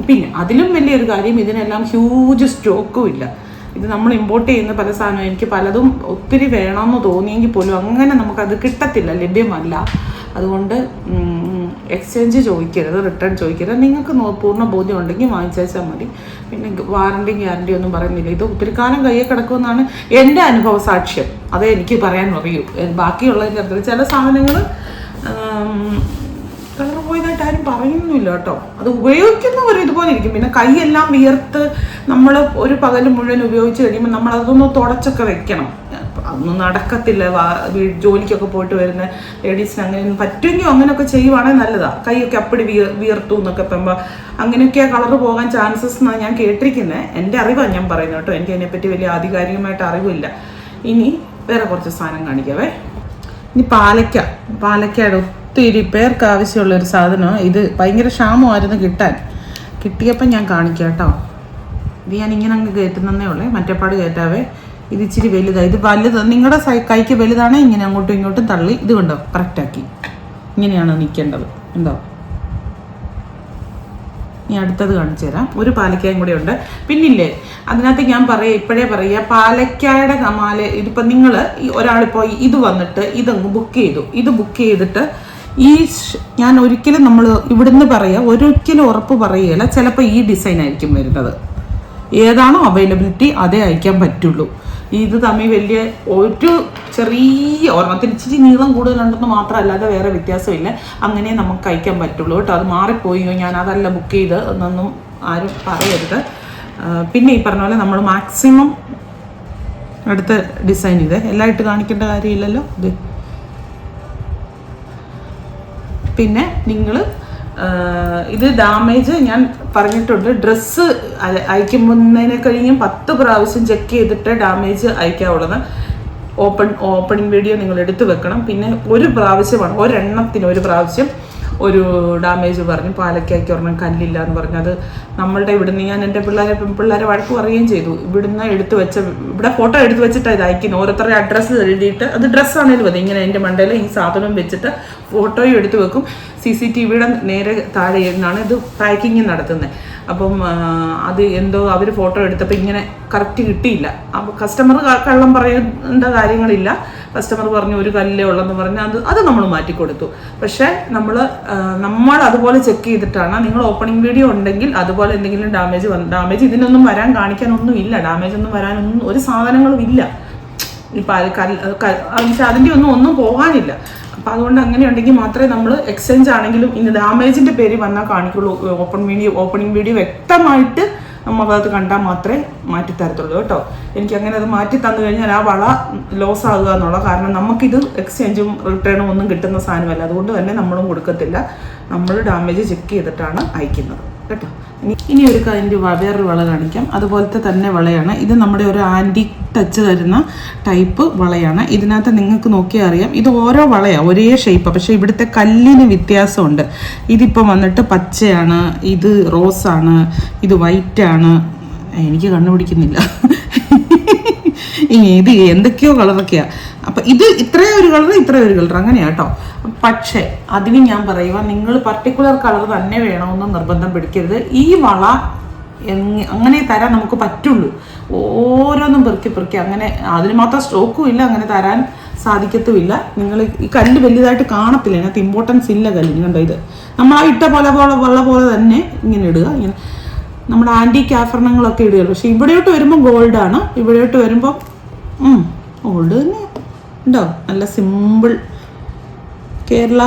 പിന്നെ അതിലും വലിയൊരു കാര്യം, ഇതിനെല്ലാം ഹ്യൂജ് സ്റ്റോക്കും ഇല്ല. ഇത് നമ്മൾ ഇമ്പോർട്ട് ചെയ്യുന്ന പല സാധനവും എനിക്ക് പലതും ഒത്തിരി വേണമെന്ന് തോന്നിയെങ്കിൽ പോലും അങ്ങനെ നമുക്കത് കിട്ടത്തില്ല, ലഭ്യമല്ല. അതുകൊണ്ട് എക്സ്ചേഞ്ച് ചോദിക്കരുത്, റിട്ടേൺ ചോദിക്കരുത്. നിങ്ങൾക്ക് പൂർണ്ണ ബോധ്യം ഉണ്ടെങ്കിൽ വാങ്ങിച്ചാൽ മതി. പിന്നെ വാറണ്ടി ഗ്യാരണ്ടി ഒന്നും പറയുന്നില്ല. ഇത് ഒത്തിരി കാലം കയ്യിൽ കിടക്കുമെന്നാണ് എൻ്റെ അനുഭവ സാക്ഷ്യം. അതേ എനിക്ക് പറയാൻ അറിയൂ. ബാക്കിയുള്ളതിൻ്റെ അടുത്ത് ചില സാധനങ്ങൾ കളർ പോയതായിട്ട് ആരും പറയുന്നില്ല കേട്ടോ. അത് ഉപയോഗിക്കുന്നവർ ഇതുപോലെ ഇരിക്കും. പിന്നെ കൈയെല്ലാം വിയർത്ത് നമ്മൾ ഒരു പകൽ മുഴുവൻ ഉപയോഗിച്ച് കഴിയുമ്പോൾ നമ്മൾ അതൊന്ന് തുടച്ചൊക്കെ വെക്കണം. അതൊന്നും നടക്കത്തില്ല. ജോലിക്കൊക്കെ പോയിട്ട് വരുന്ന ലേഡീസിന് അങ്ങനെ പറ്റുമെങ്കിൽ അങ്ങനെയൊക്കെ ചെയ്യുവാണെങ്കിൽ നല്ലതാണ്. കൈയൊക്കെ അപ്പടി വിയർത്തു എന്നൊക്കെ പറയുമ്പോൾ അങ്ങനെയൊക്കെ കളർ പോകാൻ ചാൻസസ് എന്നാണ് ഞാൻ കേട്ടിരിക്കുന്നത്. എൻ്റെ അറിവാണ് ഞാൻ പറയുന്നത് കേട്ടോ. എനിക്ക് അതിനെപ്പറ്റി വലിയ ആധികാരികമായിട്ട് അറിവില്ല. ഇനി വേറെ കുറച്ച് സാധനം കാണിക്കാവേ. ഇനി പാലക്കയുടെ ഒത്തിരി പേർക്ക് ആവശ്യമുള്ളൊരു സാധനമാണ് ഇത്. ഭയങ്കര ക്ഷാമമായിരുന്നു കിട്ടിയപ്പം ഞാൻ കാണിക്കാം കേട്ടോ. ഇത് ഞാൻ ഇങ്ങനെ അങ്ങ് കയറ്റുന്നതേ ഉള്ളേ, മറ്റേപ്പാട് കയറ്റാവേ. ഇത് ഇച്ചിരി വലുതാണ്. ഇത് വലുത് നിങ്ങളുടെ കൈക്ക് വലുതാണ്. ഇങ്ങനെ അങ്ങോട്ടും ഇങ്ങോട്ടും തള്ളി ഇത് കണ്ടോ കറക്റ്റാക്കി ഇങ്ങനെയാണ് നിൽക്കേണ്ടത്. ഉണ്ടോ? ഇനി അടുത്തത് കാണിച്ചു തരാം. ഒരു പാലക്കായും കൂടെ ഉണ്ട്. പിന്നില്ലേ അതിനകത്ത് ഞാൻ ഇപ്പോഴേ പറയുക, പാലക്കായുടെ മാല ഇതിപ്പോൾ നിങ്ങൾ ഒരാളിപ്പോൾ ഇത് വന്നിട്ട് ഇതങ്ങ് ബുക്ക് ചെയ്തു. ഇത് ബുക്ക് ചെയ്തിട്ട് ഞാൻ ഒരിക്കലും നമ്മൾ ഇവിടുന്ന് ഒരിക്കലും ഉറപ്പ് പറയുകയില്ല. ചിലപ്പോൾ ഈ ഡിസൈൻ ആയിരിക്കും വരുന്നത്. ഏതാണോ അവൈലബിലിറ്റി അതേ അയക്കാൻ പറ്റുള്ളൂ. ഇത് തമ്മിൽ വലിയ ഒരു ചെറിയ ഒരെണ്ണത്തിന് ഇച്ചിരി നീളം കൂടുതലുണ്ടെന്ന് മാത്രമല്ലാതെ വേറെ വ്യത്യാസമില്ല. അങ്ങനെ നമുക്ക് അയക്കാൻ പറ്റുള്ളൂ കേട്ടോ. അത് മാറിപ്പോയോ ഞാൻ അതല്ല ബുക്ക് ചെയ്ത് എന്നൊന്നും ആരും പറയരുത്. പിന്നെ ഈ പറഞ്ഞ പോലെ നമ്മൾ മാക്സിമം അടുത്ത ഡിസൈൻ ഇത് എല്ലാം ഇട്ട് കാണിക്കേണ്ട കാര്യമില്ലല്ലോ. ഇത് പിന്നെ നിങ്ങൾ ഇത് ഡാമേജ് ഞാൻ പറഞ്ഞിട്ടുണ്ട്. ഡ്രസ്സ് അയക്കുമ്പോഴതിനെ കഴിഞ്ഞും 10 പ്രാവശ്യം ചെക്ക് ചെയ്തിട്ട് ഡാമേജ് അയക്കാവുള്ളത്. ഓപ്പണിംഗ് വീഡിയോ നിങ്ങൾ എടുത്തു വെക്കണം. പിന്നെ ഒരു പ്രാവശ്യമാണ്, ഒരെണ്ണത്തിന് ഒരു പ്രാവശ്യം ഒരു ഡാമേജ് പറഞ്ഞു. പാലക്കായ്ക്ക് ഒരെണ്ണം കല്ലില്ല എന്ന് പറഞ്ഞു. അത് നമ്മളുടെ ഇവിടുന്ന് ഞാൻ എൻ്റെ പിള്ളേരെ വഴക്ക് പറയുകയും ചെയ്തു. ഇവിടുന്ന് എടുത്തു വെച്ച ഇവിടെ ഫോട്ടോ എടുത്തു വെച്ചിട്ടാണ് ഇത് അയക്കുന്നത്. ഓരോരുത്തരുടെ അഡ്രസ്സ് എഴുതിയിട്ട് അത് ഡ്രസ്സാണേലും മതി, ഇങ്ങനെ എൻ്റെ മണ്ടയിൽ ഈ സാധനം വെച്ചിട്ട് ഫോട്ടോയും എടുത്തു വെക്കും. CCTVയുടെ നേരെ താഴെ ഇരുന്നാണ് ഇത് പാക്കിങ് നടത്തുന്നത്. അപ്പം അത് എന്തോ അവർ ഫോട്ടോ എടുത്തപ്പോൾ ഇങ്ങനെ കറക്റ്റ് കിട്ടിയില്ല. അപ്പോൾ കസ്റ്റമർ കള്ളം പറയേണ്ട കാര്യങ്ങളില്ല. കസ്റ്റമർ പറഞ്ഞു ഒരു കല്ലേ ഉള്ളെന്ന് പറഞ്ഞ് അത് നമ്മൾ മാറ്റിക്കൊടുത്തു. പക്ഷേ നമ്മൾ അതുപോലെ ചെക്ക് ചെയ്തിട്ടാണ്. നിങ്ങൾ ഓപ്പണിംഗ് വീഡിയോ ഉണ്ടെങ്കിൽ അതുപോലെ എന്തെങ്കിലും ഡാമേജ് ഇതിനൊന്നും കാണിക്കാനൊന്നും ഇല്ല. ഡാമേജ് ഒന്നും വരാനൊന്നും ഒരു സാധനങ്ങളും ഇല്ല. ഇപ്പം അതിൻ്റെ ഒന്നും പോകാനില്ല. അപ്പം അതുകൊണ്ട് അങ്ങനെ ഉണ്ടെങ്കിൽ മാത്രമേ നമ്മൾ എക്സ്ചേഞ്ച് ആണെങ്കിലും ഇനി ഡാമേജിൻ്റെ പേര് വന്നാൽ കാണിക്കുള്ളൂ. ഓപ്പണിംഗ് വീഡിയോ വ്യക്തമായിട്ട് നമ്മളത് കണ്ടാൽ മാത്രമേ മാറ്റിത്തരത്തുള്ളൂ കേട്ടോ. എനിക്ക് അങ്ങനെ അത് മാറ്റി തന്നു കഴിഞ്ഞാൽ ആ വള ലോസ് ആകുക എന്നുള്ള കാരണം നമുക്കിത് എക്സ്ചേഞ്ചും റിട്ടേണും ഒന്നും കിട്ടുന്ന സാധനമല്ല. അതുകൊണ്ട് തന്നെ നമ്മളും കൊടുക്കത്തില്ല. നമ്മൾ ഡാമേജ് ചെക്ക് ചെയ്തിട്ടാണ് അയക്കുന്നത് കേട്ടോ. ഇനി ഒരു അതിൻ്റെ വേറൊരു വള കാണിക്കാം. അതുപോലത്തെ തന്നെ വളയാണ് ഇത്. നമ്മുടെ ഒരു ആൻറ്റിക് ടച്ച് തരുന്ന ടൈപ്പ് വളയാണ്. ഇതിനകത്ത് നിങ്ങൾക്ക് നോക്കിയാൽ അറിയാം ഇത് ഓരോ വളയാണ്, ഒരേ ഷേപ്പാണ്. പക്ഷേ ഇവിടുത്തെ കല്ലിന് വ്യത്യാസമുണ്ട്. ഇതിപ്പം വന്നിട്ട് പച്ചയാണ്, ഇത് റോസാണ്, ഇത് വൈറ്റാണ്. എനിക്ക് കണ്ടുപിടിക്കുന്നില്ല ഇത് എന്തൊക്കെയോ കളറൊക്കെയാണ്. അപ്പം ഇത് ഇത്രയും ഒരു കളർ അങ്ങനെയാണ് കേട്ടോ. പക്ഷേ അതിന് ഞാൻ പറയുക, നിങ്ങൾ പർട്ടിക്കുലർ കളർ തന്നെ വേണമെന്ന് നിർബന്ധം പിടിക്കരുത്. ഈ വള അങ്ങനെ തരാൻ നമുക്ക് പറ്റുള്ളൂ. ഓരോന്നും പെറുക്കി അങ്ങനെ അതിന് മാത്രം സ്റ്റോക്കും ഇല്ല, അങ്ങനെ തരാൻ സാധിക്കത്തുമില്ല. നിങ്ങൾ ഈ കല്ല് വലുതായിട്ട് കാണത്തില്ല, അതിനകത്ത് ഇമ്പോർട്ടൻസ് ഇല്ല കല്ലിന്. കണ്ടോ ഇത് നമ്മൾ ആ ഇട്ട പോലെ തന്നെ ഇങ്ങനെ ഇടുക. ഇങ്ങനെ നമ്മുടെ ആൻറ്റിക് ആഭരണങ്ങളൊക്കെ ഇടുകയുള്ളൂ. പക്ഷെ ഇവിടെയോട്ട് വരുമ്പോൾ ഗോൾഡാണ്. ഇവിടെയോട്ട് വരുമ്പോൾ ഗോൾഡ് തന്നെ ഉണ്ടോ. നല്ല സിമ്പിൾ കേരള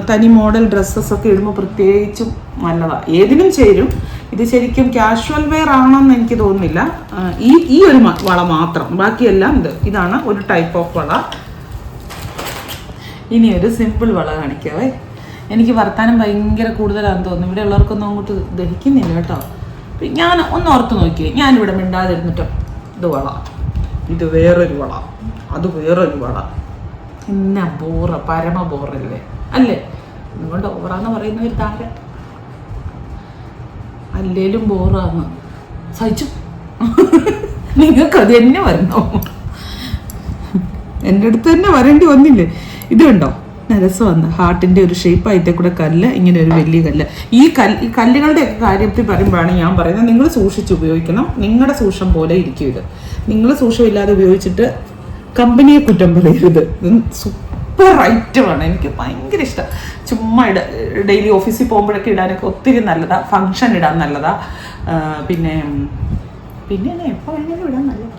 തനി മോഡൽ ഡ്രസ്സസ് ഒക്കെ ഇടുമ്പോൾ പ്രത്യേകിച്ചും നല്ലതാണ്. ഏതിനും ചേരും. ഇത് ശരിക്കും കാഷ്വൽ വെയർ ആണെന്ന് എനിക്ക് തോന്നുന്നില്ല. ഈ ഒരു വള മാത്രം, ബാക്കിയെല്ലാം ഇതാണ് ഒരു ടൈപ്പ് ഓഫ് വള. ഇനി ഒരു സിമ്പിൾ വള കാണിക്കാവേ. എനിക്ക് വർത്താനം ഭയങ്കര കൂടുതലാണെന്ന് തോന്നുന്നു. ഇവിടെ ഉള്ളവർക്കൊന്നും അങ്ങോട്ട് ദഹിക്കുന്നില്ല കേട്ടോ. ഞാൻ ഒന്ന് ഓർത്ത് നോക്കിയേ, ഞാനിവിടെ മിണ്ടാതിരുന്നിട്ടോ. ഇത് വള, ഇത് വേറൊരു വള, അത് വേറൊരു വള. എന്നാ പരമ ബോറല്ലേ അല്ലേ? അതുകൊണ്ട് ഓവറാന്ന് പറയുന്ന ഒരു താരം അല്ലേലും ബോറാന്ന് സഹിച്ചു. നിങ്ങൾക്കത് തന്നെ വരണോ? എൻ്റെ അടുത്ത് തന്നെ വരേണ്ടി വന്നില്ലേ? ഇത് കണ്ടോ, രസമാണ്. ഹാർട്ടിൻ്റെ ഒരു ഷേപ്പ് ആയിട്ടേ കൂടെ കല്ല്, ഇങ്ങനെ ഒരു വലിയ കല്ല്. ഈ കല്ലുകളുടെ ഒക്കെ കാര്യത്തിൽ പറയുമ്പോഴാണ് ഞാൻ പറയുന്നത്, നിങ്ങൾ സൂക്ഷിച്ച് ഉപയോഗിക്കണം. നിങ്ങളുടെ സൂക്ഷം പോലെ ഇരിക്കും ഇത്. നിങ്ങൾ സൂക്ഷമില്ലാതെ ഉപയോഗിച്ചിട്ട് കമ്പനിയെ കുറ്റം പറയരുത്. സൂപ്പർ ഐറ്റമാണ്, എനിക്ക് ഭയങ്കര ഇഷ്ടം. ചുമ്മാ ഡെയിലി ഓഫീസിൽ പോകുമ്പോഴൊക്കെ ഇടാനൊക്കെ ഒത്തിരി നല്ലതാണ്. ഫങ്ഷൻ ഇടാൻ നല്ലതാണ്. പിന്നെ എപ്പോൾ വേണേലും ഇടാൻ നല്ലതാണ്.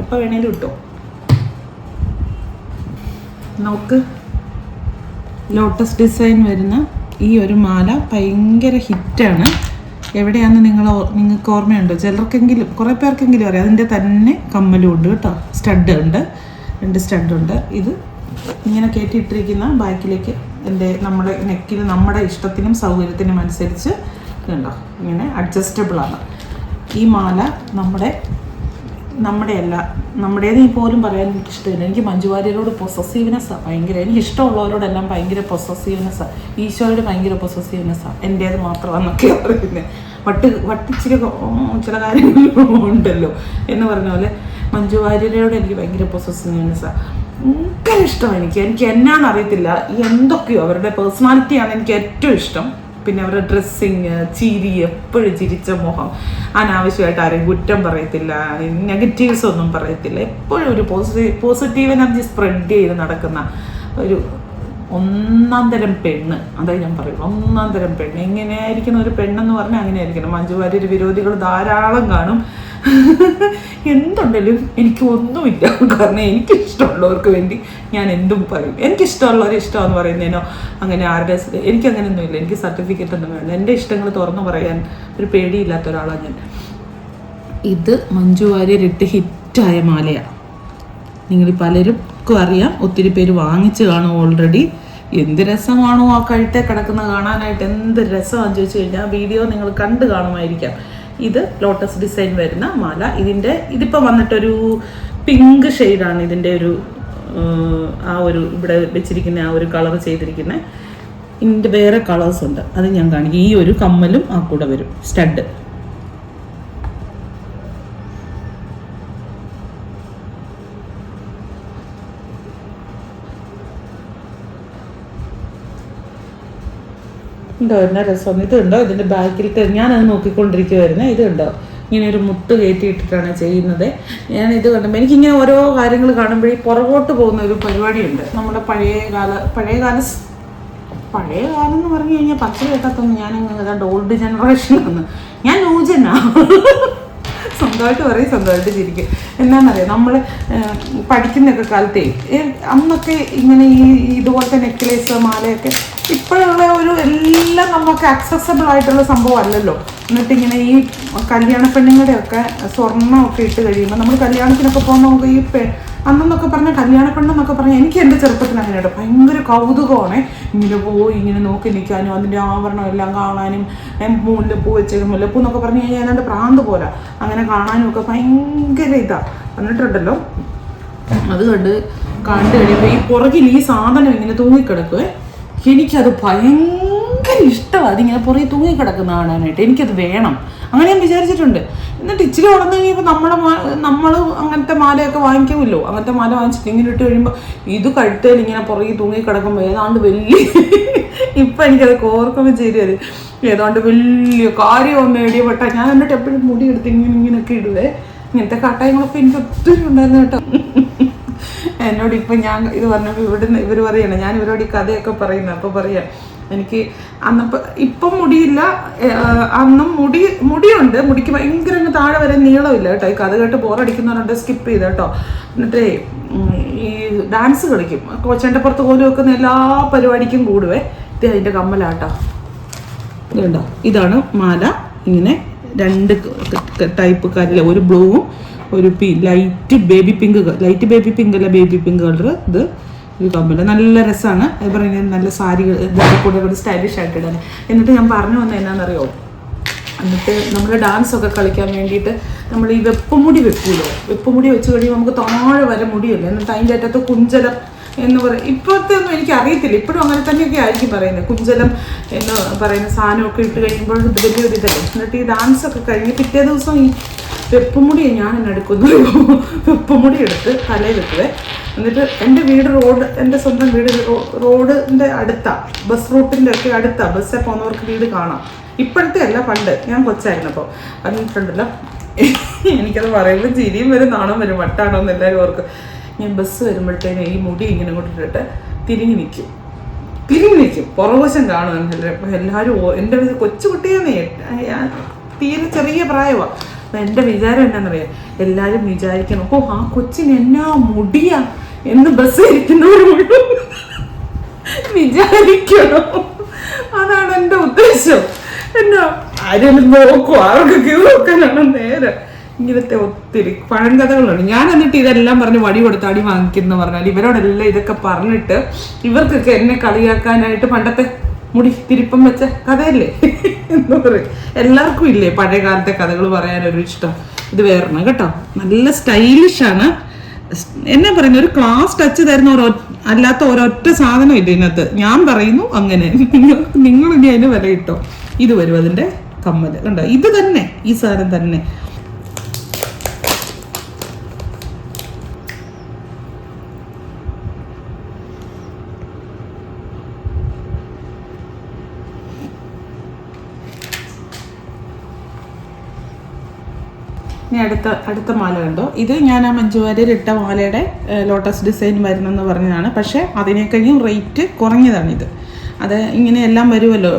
എപ്പോൾ വേണേലും ഇട്ടോ. നോക്ക്, ലോട്ടസ് ഡിസൈൻ വരുന്ന ഈ ഒരു മാല ഭയങ്കര ഹിറ്റാണ്. എവിടെയാണെന്ന് നിങ്ങൾക്ക് ഓർമ്മയുണ്ടോ? ചിലർക്കെങ്കിലും കുറേ പേർക്കെങ്കിലും അറിയാം. അതിൻ്റെ തന്നെ കമ്മലും ഉണ്ട് കേട്ടോ. സ്റ്റഡ് ഉണ്ട്, 2 സ്റ്റഡ് ഉണ്ട്. ഇത് ഇങ്ങനെ കയറ്റിയിട്ടിരിക്കുന്ന ബാക്കിലേക്ക് നമ്മുടെ നെക്കിൽ നമ്മുടെ ഇഷ്ടത്തിനും സൗകര്യത്തിനും അനുസരിച്ച് ഉണ്ടോ, ഇങ്ങനെ അഡ്ജസ്റ്റബിളാണ്. ഈ മാല നമ്മുടേത് പോലും പറയാൻ എനിക്കിഷ്ടമില്ല. എനിക്ക് മഞ്ജു വാര്യരോട് പൊസസീവ്നെസ്സാണ് ഭയങ്കര. എനിക്ക് ഇഷ്ടമുള്ളവരോടെല്ലാം ഭയങ്കര പൊസസീവ്നെസ്സാണ്. ഈശോയോട് ഭയങ്കര പൊസസീവ്നെസ്സാണ്. എൻ്റേത് മാത്രമാണെന്നൊക്കെ പറയുന്നത്. വട്ടിച്ചിരി ചില കാര്യങ്ങളുണ്ടല്ലോ എന്ന് പറഞ്ഞ പോലെ മഞ്ജു വാര്യരോട് എനിക്ക് ഭയങ്കര പൊസസീവ്നെസ്സാണ്. ഭയങ്കര ഇഷ്ടമാണ് എനിക്ക് എന്നാന്നറിയത്തില്ല. എന്തൊക്കെയോ അവരുടെ പേഴ്സണാലിറ്റിയാണ് എനിക്ക് ഏറ്റവും ഇഷ്ടം. പിന്നെ അവരുടെ ഡ്രസ്സിങ്, ചിരി, എപ്പോഴും ചിരിച്ച മുഖം, അനാവശ്യമായിട്ട് ആരെയും കുറ്റം പറയത്തില്ല, നെഗറ്റീവ്സ് ഒന്നും പറയത്തില്ല. എപ്പോഴും ഒരു പോസിറ്റീവ് എനർജി സ്പ്രെഡ് ചെയ്ത് നടക്കുന്ന ഒരു ഒന്നാം തരം പെണ്ണ്. അതായത് ഞാൻ പറയും, ഒന്നാം തരം പെണ്ണ്. എങ്ങനെയായിരിക്കണം ഒരു പെണ്ണെന്ന് പറഞ്ഞാൽ അങ്ങനെ ആയിരിക്കണം. മഞ്ജു വാര്യർ വിരോധികൾ ധാരാളം കാണും. എന്തുണ്ടെങ്കിലും എനിക്ക് ഒന്നുമില്ല. കാരണം എനിക്കിഷ്ടമുള്ളവർക്ക് വേണ്ടി ഞാൻ എന്തും പറയും. എനിക്കിഷ്ടമുള്ളവരെ ഇഷ്ടമെന്ന് പറയുന്നതിനോ അങ്ങനെ എനിക്കങ്ങനെയൊന്നുമില്ല. എനിക്ക് സർട്ടിഫിക്കറ്റ് ഒന്നും വേണ്ട. എൻ്റെ ഇഷ്ടങ്ങൾ തുറന്നു പറയാൻ ഒരു പേടിയില്ലാത്ത ഒരാളാണ് ഞാൻ. ഇത് മഞ്ജു വാര്യർ ഇട്ട് ഹിറ്റായ മാലയാണ്. നിങ്ങൾ പലർക്കും അറിയാം, ഒത്തിരി പേര് വാങ്ങിച്ച് കാണും ഓൾറെഡി. എന്ത് രസമാണോ ആ കഴുത്തെ കിടക്കുന്ന കാണാനായിട്ട്, എന്ത് രസമാണെന്ന് ചോദിച്ചു കഴിഞ്ഞാൽ വീഡിയോ നിങ്ങൾ കണ്ടു കാണുമായിരിക്കാം. ഇത് ലോട്ടസ് ഡിസൈൻ വരുന്ന മാല. ഇതിപ്പോൾ വന്നിട്ടൊരു പിങ്ക് ഷെയ്ഡാണ് ഇതിൻ്റെ ഒരു ആ ഒരു ഇവിടെ വെച്ചിരിക്കുന്ന ആ ഒരു കളർ ചെയ്തിരിക്കുന്നത്. ഇതിൻ്റെ വേറെ കളേഴ്സ് ഉണ്ട്, അത് ഞാൻ കാണിക്കും. ഈ ഒരു കമ്മലും ആ കൂടെ വരും, സ്റ്റഡ്. ഉണ്ടോ എന്നാ രസം. ഇതുണ്ടോ ഇതിൻ്റെ ബാക്കിലത്തെ, ഞാനത് നോക്കിക്കൊണ്ടിരിക്കുമായിരുന്നേ. ഇതുണ്ടോ ഇങ്ങനെ ഒരു മുത്ത് കയറ്റിയിട്ടിട്ടാണ് ചെയ്യുന്നത്. ഞാനിത് കണ്ടപ്പോൾ എനിക്കിങ്ങനെ ഓരോ കാര്യങ്ങൾ കാണുമ്പോഴേ പുറകോട്ട് പോകുന്ന ഒരു പരിപാടിയുണ്ട്. നമ്മുടെ പഴയ കാലം എന്ന് പറഞ്ഞു കഴിഞ്ഞാൽ പച്ച കേൾക്കാത്തൊന്നും ഞാനങ്ങ് ഏതാണ്ട് ഓൾഡ് ജനറേഷനാണ്. ഞാൻ ന്യൂജനാ. സ്വന്തമായിട്ട് പറയും, സ്വന്തമായിട്ട് ചിരിക്കും. എന്താണെന്നറിയാം, നമ്മൾ പഠിക്കുന്നൊക്കെ കാലത്തേ അന്നൊക്കെ ഇങ്ങനെ ഇതുപോലത്തെ നെക്ലേസ്, മാലയൊക്കെ ഇപ്പോഴുള്ള ഒരു എല്ലാം നമുക്ക് ആക്സസബിൾ ആയിട്ടുള്ള സംഭവം അല്ലല്ലോ. എന്നിട്ട് ഇങ്ങനെ ഈ കല്യാണ പെണ്ണുങ്ങളുടെയൊക്കെ സ്വർണ്ണമൊക്കെ ഇട്ട് കഴിയുമ്പോൾ നമ്മൾ കല്യാണത്തിനൊക്കെ പോകുമ്പോൾ നമുക്ക് ഈ അന്നെന്നൊക്കെ പറഞ്ഞാൽ കല്യാണ പെണ്ണെന്നൊക്കെ പറഞ്ഞാൽ എനിക്ക് എൻ്റെ ചെറുപ്പത്തിൽ അങ്ങനെയുണ്ട്. ഭയങ്കര കൗതുകമാണ് ഇങ്ങനെ പോയി ഇങ്ങനെ നോക്കി നിൽക്കാനും അതിൻ്റെ ആവരണം എല്ലാം കാണാനും, മുല്ലപ്പൂ വെച്ചത് മുല്ലപ്പൂ എന്നൊക്കെ പറഞ്ഞു കഴിഞ്ഞാൽ ഏതാണ്ട് പ്രാന്ത് പോലെ അങ്ങനെ കാണാനും ഒക്കെ ഭയങ്കര ഇതാണ്. എന്നിട്ടുണ്ടല്ലോ അത് കണ്ടു കഴിയുമ്പോൾ ഈ പുറകിൽ ഈ സാധനം ഇങ്ങനെ തൂങ്ങിക്കിടക്കുവേ. എനിക്കത് ഭയങ്കര ഇഷ്ടമാണ്. അതിങ്ങനെ പുറകെ തൂങ്ങിക്കിടക്കുന്ന കാണാനായിട്ട് എനിക്കത് വേണം, അങ്ങനെ ഞാൻ വിചാരിച്ചിട്ടുണ്ട്. എന്നിട്ട് ഇച്ചിരി ഉടനെ കഴിയുമ്പോൾ നമ്മൾ അങ്ങനത്തെ മാലയൊക്കെ വാങ്ങിക്കുമല്ലോ. അങ്ങനത്തെ മാല വാങ്ങിച്ചിട്ട് ഇങ്ങനെ ഇട്ട് കഴിയുമ്പോൾ ഇത് കഴുത്തേൽ ഇങ്ങനെ പുറകെ തൂങ്ങിക്കിടക്കുമ്പോൾ ഏതാണ്ട് വലിയ ഇപ്പം എനിക്കത് ഓർക്കുമ്പോൾ ശരിയത് ഏതാണ്ട് വലിയ കാര്യം നേടിയപ്പെട്ട. ഞാൻ എന്നിട്ട് എപ്പോഴും മുടി എടുത്ത് ഇങ്ങനെയൊക്കെ ഇടുവേ. ഇങ്ങനത്തെ കാട്ടായങ്ങളൊക്കെ എനിക്ക് ഒത്തിരി ഉണ്ടായിരുന്നു കേട്ടോ. എന്നോട് ഇപ്പം ഞാൻ ഇത് പറഞ്ഞപ്പോൾ ഇവർ പറയണം, ഞാൻ ഇവരോട് ഈ കഥയൊക്കെ പറയുന്നത്. അപ്പോൾ പറയാം എനിക്ക് അന്നപ്പോൾ ഇപ്പം മുടിയില്ല, അന്നും മുടിയുണ്ട്. മുടിക്ക് ഭയങ്കര അങ്ങ് താഴെ വരെ നീളമില്ല കേട്ടോ. ഈ കഥ കേട്ട് ബോറടിക്കുന്നവരുണ്ട്, സ്കിപ്പ് ചെയ്ത് കേട്ടോ. എന്നിട്ടേ ഈ ഡാൻസ് കളിക്കും, കൊച്ചൻ്റെ പുറത്ത് കോല് വെക്കുന്ന എല്ലാ പരിപാടിക്കും കൂടുവേ. ഇത് അതിൻ്റെ കമ്മലാട്ടോ. ഇതുണ്ടോ, ഇതാണ് മാല. ഇങ്ങനെ രണ്ട് ടൈപ്പ് കല്ല്, ഒരു ബ്ലൂവും ഒരു ലൈറ്റ് ബേബി പിങ്ക് അല്ല ബേബി പിങ്ക് കളർ. ഇത് ഒരു കമ്മല് നല്ല രസമാണ്. അത് പറയുന്നത് നല്ല സാരി ഇതൊക്കെ കൂടെ സ്റ്റൈലിഷ് ആയിട്ട് ഇടാൻ. എന്നിട്ട് ഞാൻ പറഞ്ഞു വന്നത് എന്നാണെന്നറിയോ, എന്നിട്ട് നമ്മൾ ഡാൻസൊക്കെ കളിക്കാൻ വേണ്ടിയിട്ട് നമ്മൾ ഈ വെപ്പുമുടി വെക്കൂലോ. വെപ്പുമുടി വെച്ച് കഴിയുമ്പോൾ നമുക്ക് താഴെ വരെ മുടിയല്ലേ. എന്നിട്ട് അതിൻ്റെ അറ്റത്ത് കുഞ്ചലം എന്ന് പറയും. ഇപ്പോഴത്തെ ഒന്നും എനിക്ക് അറിയത്തില്ല, ഇപ്പോഴും അങ്ങനെ തന്നെയൊക്കെ ആയിരിക്കും പറയുന്നത്. കുഞ്ചലം എന്ന് പറയുന്ന സാധനമൊക്കെ ഇട്ട് കഴിയുമ്പോൾ ഇത് വലിയൊരു ഇതല്ലേ. എന്നിട്ട് ഈ ഡാൻസൊക്കെ കഴിഞ്ഞ് പിറ്റേ ദിവസം ഈ വെപ്പുമുടിയെ ഞാൻ എടുക്കുന്നു. വെപ്പുമുടി എടുത്ത് തലയിൽ വെക്കുവേ. എന്നിട്ട് എൻ്റെ വീട് എൻ്റെ സ്വന്തം വീട് റോഡിൻ്റെ അടുത്താണ്, ബസ് റൂട്ടിൻ്റെ ഒക്കെ അടുത്താണ്. ബസ്സിൽ പോകുന്നവർക്ക് വീട് കാണാം. ഇപ്പോഴത്തെ അല്ല, പണ്ട് ഞാൻ കൊച്ചായിരുന്നപ്പോൾ. എന്നിട്ടുണ്ടല്ലോ എനിക്കത് പറയുമ്പോൾ ചിരിയും വരും നാണം വരും, വട്ടാണോ എന്ന് എല്ലാവരും ഓർക്കും. ഞാൻ ബസ് വരുമ്പോഴത്തേനും ഈ മുടി ഇങ്ങനെ കൊണ്ടിട്ടിട്ട് തിരിഞ്ഞു നിൽക്കും. പുറവശം കാണും എല്ലാവരും. എൻ്റെ കൊച്ചു കുട്ടിയാന്നേ, തീരെ ചെറിയ പ്രായമാണ്. എൻ്റെ വിചാരം എന്നാന്നറിയാം, എല്ലാവരും വിചാരിക്കണം ഓ ആ കൊച്ചിന് എന്നാ മുടിയാ എന്ന് ബസ് ഇരിക്കുന്നവർ വിചാരിക്കണം. അതാണ് എൻ്റെ ഉദ്ദേശം. എന്നാ ആരും നോക്കും, ആർക്കൊക്കെ നോക്കാനാണ് നേരെ. ഇങ്ങനത്തെ ഒത്തിരി പഴങ്കഥകളുണ്ട്. ഞാൻ എന്നിട്ട് ഇതെല്ലാം പറഞ്ഞ് വടി കൊടുത്ത് അടി വാങ്ങിക്കുന്നു പറഞ്ഞാൽ ഇവരോടെല്ലാം ഇതൊക്കെ പറഞ്ഞിട്ട് ഇവർക്കൊക്കെ എന്നെ കളിയാക്കാനായിട്ട് പണ്ടത്തെ മുടി തിരുപ്പം വെച്ച കഥയല്ലേ എന്ന് പറയും. എല്ലാവർക്കും ഇല്ലേ പഴയ കാലത്തെ കഥകൾ പറയാനൊരു ഇഷ്ടം. ഇത് വേറെ കേട്ടോ, നല്ല സ്റ്റൈലിഷാണ്. എന്നാ പറയുന്നത്, ഒരു ക്ലാസ് ടച്ച് തരുന്ന അല്ലാത്ത ഒരൊറ്റ സാധനം ഇല്ല ഇതിനകത്ത്. ഞാൻ പറയുന്നു അങ്ങനെ, നിങ്ങൾ ഇനി അതിന് വില കിട്ടോ. ഇത് വരും അതിൻ്റെ കമ്മല് കണ്ടോ, ഇത് തന്നെ, ഈ സാധനം തന്നെ. ഇനി അടുത്ത മാല കണ്ടോ. ഇത് ഞാൻ ആ മഞ്ജു വാര്യർ ഇട്ട മാലയുടെ ലോട്ടസ് ഡിസൈൻ വരുന്നെന്ന് പറഞ്ഞതാണ്. പക്ഷേ അതിനേക്കഴിഞ്ഞും റേറ്റ് കുറഞ്ഞതാണിത്. അത് ഇങ്ങനെ എല്ലാം വരുമല്ലോ,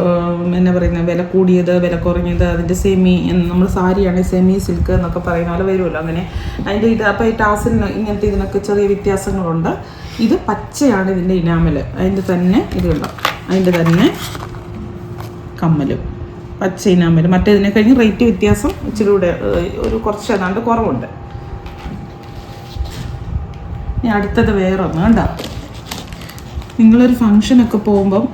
എന്നാ പറയുന്നത്, വില കൂടിയത് വില കുറഞ്ഞത്, അതിൻ്റെ സെമി, നമ്മൾ സാരിയാണെങ്കിൽ സെമി സിൽക്ക് എന്നൊക്കെ പറയുന്ന പോലെ വരുമല്ലോ. അങ്ങനെ അതിൻ്റെ ഇത് അപ്പോൾ ഈ ടാസിന് ഇങ്ങനത്തെ ഇതിനൊക്കെ ചെറിയ വ്യത്യാസങ്ങളുണ്ട്. ഇത് പച്ചയാണ് ഇതിൻ്റെ ഇനാമല്. അതിൻ്റെ തന്നെ ഇതുണ്ടോ, അതിൻ്റെ തന്നെ കമ്മലും പച്ച ഇനാമല്. മറ്റേതിനെ കഴിഞ്ഞ് റേറ്റ് വ്യത്യാസം ഇച്ചിരി കൂടെ ഒരു കുറച്ച് ഏതാണ്ട് കുറവുണ്ട്. ഇനി അടുത്തത് വേറെ ഒന്ന് കണ്ടോ. നിങ്ങളൊരു ഫംഗ്ഷനൊക്കെ പോകുമ്പം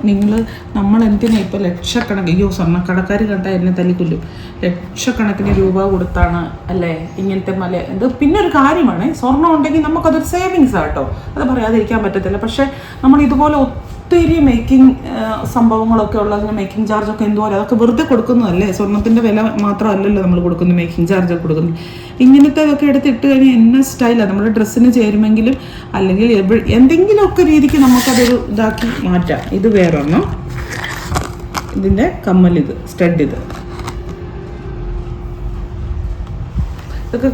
നമ്മൾ എന്തിനാ ഇപ്പോൾ ലക്ഷക്കണക്കിന്, സ്വർണ്ണക്കടക്കാർ കണ്ടാൽ എന്നെ തല്ലിക്കൊല്ലും, ലക്ഷക്കണക്കിന് രൂപ കൊടുത്താണ് അല്ലേ ഇങ്ങനത്തെ ഇത്. പിന്നെ ഒരു കാര്യമാണ്, സ്വർണ്ണം ഉണ്ടെങ്കിൽ നമുക്കതൊരു സേവിങ്സ് ആട്ടോ, അത് പറയാതിരിക്കാൻ പറ്റത്തില്ല. പക്ഷേ നമ്മൾ ഇതുപോലെ ഒത്തിരി മേക്കിംഗ് സംഭവങ്ങളൊക്കെ ഉള്ളതിന് മേക്കിംഗ് ചാർജൊക്കെ എന്തോരം, അതൊക്കെ വെറുതെ കൊടുക്കുന്നതല്ലേ. സ്വർണത്തിൻ്റെ വില മാത്രമല്ലല്ലോ നമ്മൾ കൊടുക്കുന്നത്, മേക്കിംഗ് ചാർജൊക്കെ കൊടുക്കുന്നത്. ഇങ്ങനത്തേതൊക്കെ എടുത്തിട്ട് കഴിഞ്ഞാൽ എന്ന സ്റ്റൈലാണ് നമ്മുടെ ഡ്രസ്സിന് ചേരുമെങ്കിലും അല്ലെങ്കിൽ എന്തെങ്കിലുമൊക്കെ രീതിക്ക് നമുക്കതൊരു ഇതാക്കി മാറ്റാം. ഇത് വേറൊന്നും, ഇതിൻ്റെ കമ്മലിത് സ്റ്റഡ്, ഇതൊക്കെ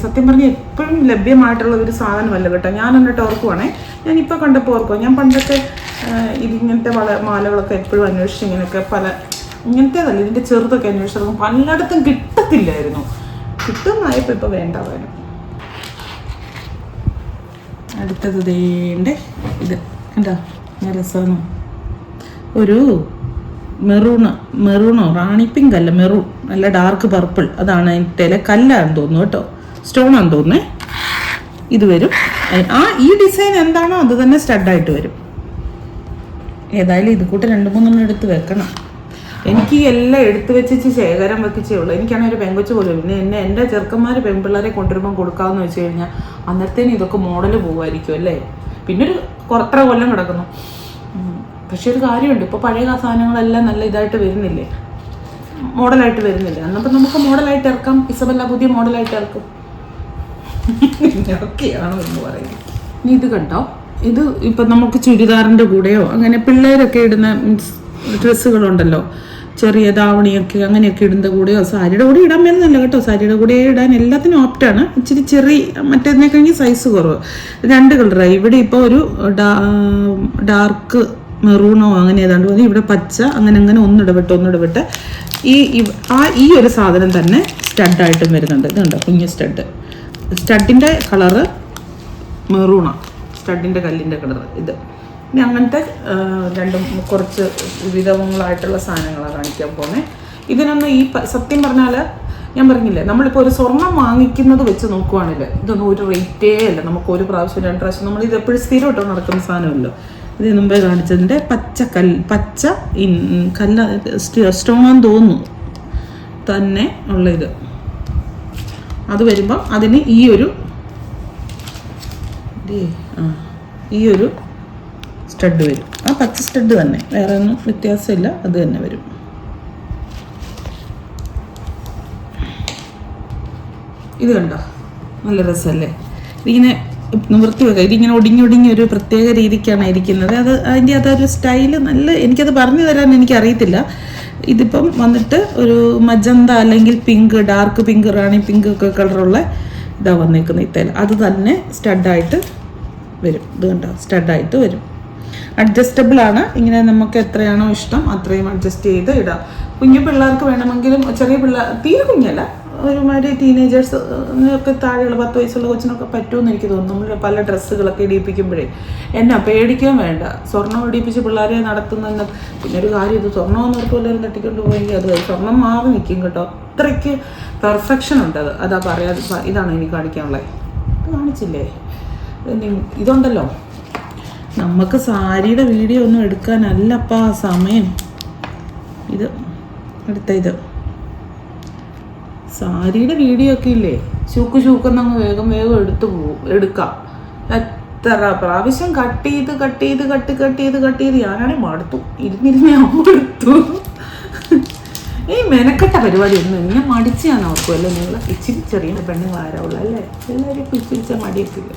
സത്യം പറഞ്ഞാൽ എപ്പോഴും ലഭ്യമായിട്ടുള്ള ഒരു സാധനമല്ല കേട്ടോ. ഞാൻ എന്നിട്ട് ഓർക്കുവാണേ, ഞാനിപ്പോൾ കണ്ടപ്പോൾ ഓർക്കുക, ഞാൻ പണ്ടൊക്കെ ഇതിങ്ങനത്തെ മാലകളൊക്കെ എപ്പോഴും അന്വേഷിച്ച് ഇങ്ങനെയൊക്കെ ഇങ്ങനത്തേതല്ല, ഇതിൻ്റെ ചെറുതൊക്കെ അന്വേഷിച്ചു പലയിടത്തും കിട്ടത്തില്ലായിരുന്നു. കിട്ടുന്നായപ്പോൾ ഇപ്പോൾ വേണ്ട വരും. അടുത്തത് ദേണ്ടേ ഇത് എന്താ രസമാണ്, ഒരു മെറൂണോ റാണി പിങ്ക് അല്ല, മെറൂൺ, നല്ല ഡാർക്ക് പർപ്പിൾ, അതാണ് അതിൻ്റെ കല്ലാന്ന് തോന്നുന്നു കേട്ടോ, സ്റ്റോണാന്ന് തോന്നുന്നേ. ഇത് വരും. ഈ ഡിസൈൻ എന്താണോ അത് തന്നെ സ്റ്റഡായിട്ട് വരും. ഏതായാലും ഇത് കൂട്ട് 2-3 എടുത്ത് വെക്കണം. എനിക്ക് എല്ലാം എടുത്തു വെച്ച് ശേഖരം വെക്കിച്ചേ ഉള്ളൂ. എനിക്കാണെങ്കിൽ ഒരു പെങ്കൊച്ച് പോലും. പിന്നെ എൻ്റെ ചെറുക്കന്മാർ പെൺപിള്ളേരെ കൊണ്ടുവരുമ്പോൾ കൊടുക്കാമെന്ന് വെച്ച് കഴിഞ്ഞാൽ അന്നേരത്തേന് ഇതൊക്കെ മോഡൽ പോകുമായിരിക്കും അല്ലേ. പിന്നെ ഒരു കുറത്ര കൊല്ലം കിടക്കുന്നു. പക്ഷെ ഒരു കാര്യമുണ്ട്, ഇപ്പോൾ പഴയ സാധനങ്ങളെല്ലാം നല്ല ഇതായിട്ട് വരുന്നില്ലേ, മോഡലായിട്ട് വരുന്നില്ലേ. അന്നപ്പോൾ നമുക്ക് മോഡലായിട്ട് ഇറക്കാം. ഇസബല്ല പുതിയ മോഡലായിട്ട് ഇറക്കും. ഒക്കെയാണോ എന്ന് പറയുന്നത്. ഇനി ഇത് കണ്ടോ, ഇത് ഇപ്പം നമുക്ക് ചുരിദാറിൻ്റെ കൂടെയോ അങ്ങനെ പിള്ളേരൊക്കെ ഇടുന്ന ഡ്രസ്സുകളുണ്ടല്ലോ, ചെറിയ ധാവണിയൊക്കെ അങ്ങനെയൊക്കെ ഇടുന്ന കൂടെയോ, സാരിയുടെ കൂടെ ഇടാൻ വേണമെന്നല്ല കേട്ടോ, സാരിയുടെ കൂടെ ഇടാൻ എല്ലാത്തിനും ഓപ്റ്റാണ്. ഇച്ചിരി ചെറിയ മറ്റേതിനെ കഴിഞ്ഞ് സൈസ് കുറവ്. 2 കളറായി. ഇവിടെ ഇപ്പോൾ ഒരു ഡാർക്ക് മെറൂണോ അങ്ങനെ ഏതാണ്ട് മതി. ഇവിടെ പച്ച, അങ്ങനെ ഒന്നിടവിട്ട് ഈ ഒരു സാധനം തന്നെ സ്റ്റഡായിട്ടും വരുന്നുണ്ട്. ഇതുണ്ടോ കുഞ്ഞ് സ്റ്റഡിൻ്റെ കളറ് മെറൂണാണ്, സ്റ്റഡിൻ്റെ കല്ലിൻ്റെ കളറ് ഇത്. ഇനി അങ്ങനത്തെ കുറച്ച് വിധങ്ങളായിട്ടുള്ള സാധനങ്ങളാണ് കാണിക്കാൻ പോകുന്നത്. ഇതിനൊന്നും സത്യം പറഞ്ഞാൽ ഞാൻ പറഞ്ഞില്ലേ, നമ്മളിപ്പോൾ ഒരു സ്വർണം വാങ്ങിക്കുന്നത് വെച്ച് നോക്കുവാണെങ്കിൽ ഇതൊന്നും ഒരു റേറ്റേ അല്ല. നമുക്ക് ഒരു പ്രാവശ്യം 2 പ്രാവശ്യം നമ്മൾ ഇത് എപ്പോഴും സ്ഥിരം ഇട്ടോ നടക്കുന്ന സാധനമല്ലോ. ഇത് മുമ്പേ കാണിച്ചതിൻ്റെ പച്ച കല്ല സ്റ്റോണാന്ന് തോന്നുന്നു തന്നെ ഉള്ള ഇത്. അത് വരുമ്പം അതിന് ഈ ഒരു സ്റ്റഡ് വരും. ആ പച്ച സ്റ്റഡ് തന്നെ, വേറെ ഒന്നും വ്യത്യാസമില്ല, അത് തന്നെ വരും. ഇത് കണ്ടോ, നല്ല രസമല്ലേ. ഇതിങ്ങനെ നിവൃത്തി വെക്കുക. ഇതിങ്ങനെ ഒടിഞ്ഞൊടിഞ്ഞ ഒരു പ്രത്യേക രീതിക്കാണ് ഇരിക്കുന്നത്. അതിൻ്റെ അതൊരു സ്റ്റൈല് നല്ല, എനിക്കത് പറഞ്ഞു തരാൻ എനിക്കറിയത്തില്ല. ഇതിപ്പം വന്നിട്ട് ഒരു മജന്ത അല്ലെങ്കിൽ പിങ്ക്, ഡാർക്ക് പിങ്ക്, റാണി പിങ്ക് ഒക്കെ കളറുള്ള ഇതാണ് വന്നേക്കുന്നത് ഈ തേല. അത് തന്നെ സ്റ്റഡായിട്ട് വരും. ഇത് കണ്ടോ, സ്റ്റഡായിട്ട് വരും. അഡ്ജസ്റ്റബിൾ ആണ്. ഇങ്ങനെ നമുക്ക് എത്രയാണോ ഇഷ്ടം അത്രയും അഡ്ജസ്റ്റ് ചെയ്ത് ഇടാം. കുഞ്ഞു പിള്ളേർക്ക് വേണമെങ്കിലും, ചെറിയ പിള്ളേർ തീരെ കുഞ്ഞല്ല, ഒരുമാതിരി ടീനേജേഴ്സ് ഒക്കെ താഴെയുള്ള 10 വയസ്സുള്ള കൊച്ചിനൊക്കെ പറ്റുമെന്ന് എനിക്ക് തോന്നുന്നു. നമ്മൾ പല ഡ്രസ്സുകളൊക്കെ ഇടിയിപ്പിക്കുമ്പോഴേ എന്നാ പേടിക്കാൻ വേണ്ട. സ്വർണ്ണം ഇടിയിപ്പിച്ച് പിള്ളേരെ നടത്തുന്ന പിന്നെ ഒരു കാര്യം, ഇത് സ്വർണ്ണമെന്നവർക്ക് എല്ലാവരും തട്ടിക്കൊണ്ട് പോയെങ്കിൽ അത് സ്വർണ്ണം മാറി നിൽക്കും കേട്ടോ. അത്രയ്ക്ക് പെർഫെക്ഷൻ ഉണ്ട് അത്. അതാ പറയാതെ, ഇതാണ് എനിക്ക് കാണിക്കാനുള്ളത്. കാണിച്ചില്ലേ ഇതുണ്ടല്ലോ. നമുക്ക് സാരിയുടെ വീഡിയോ ഒന്നും എടുക്കാനല്ലപ്പാ സമയം. ഇത് ഇത് സാരിയുടെ വീഡിയോ ഒക്കെ ഇല്ലേ, ശൂക്കെന്നങ്ങ് വേഗം എടുക്കാം. എത്ര പ്രാവശ്യം കട്ട് ചെയ്ത് ഞാനാണെങ്കിൽ മടുത്തു. ഇരുന്നിരുന്ന് ഞാൻ മടുത്തു. ഈ മെനക്കെട്ട പരിപാടി ഒന്നും ഞാൻ മടിച്ചാണ് ഓർക്കുമല്ലോ. നിങ്ങൾ ഇച്ചിരി ചെറിയ പെണ്ണുങ്ങൾ ആരാവുള്ളൂ അല്ലേ, എല്ലാവരും പിടിച്ച മടിയൊക്കെ ഇല്ല.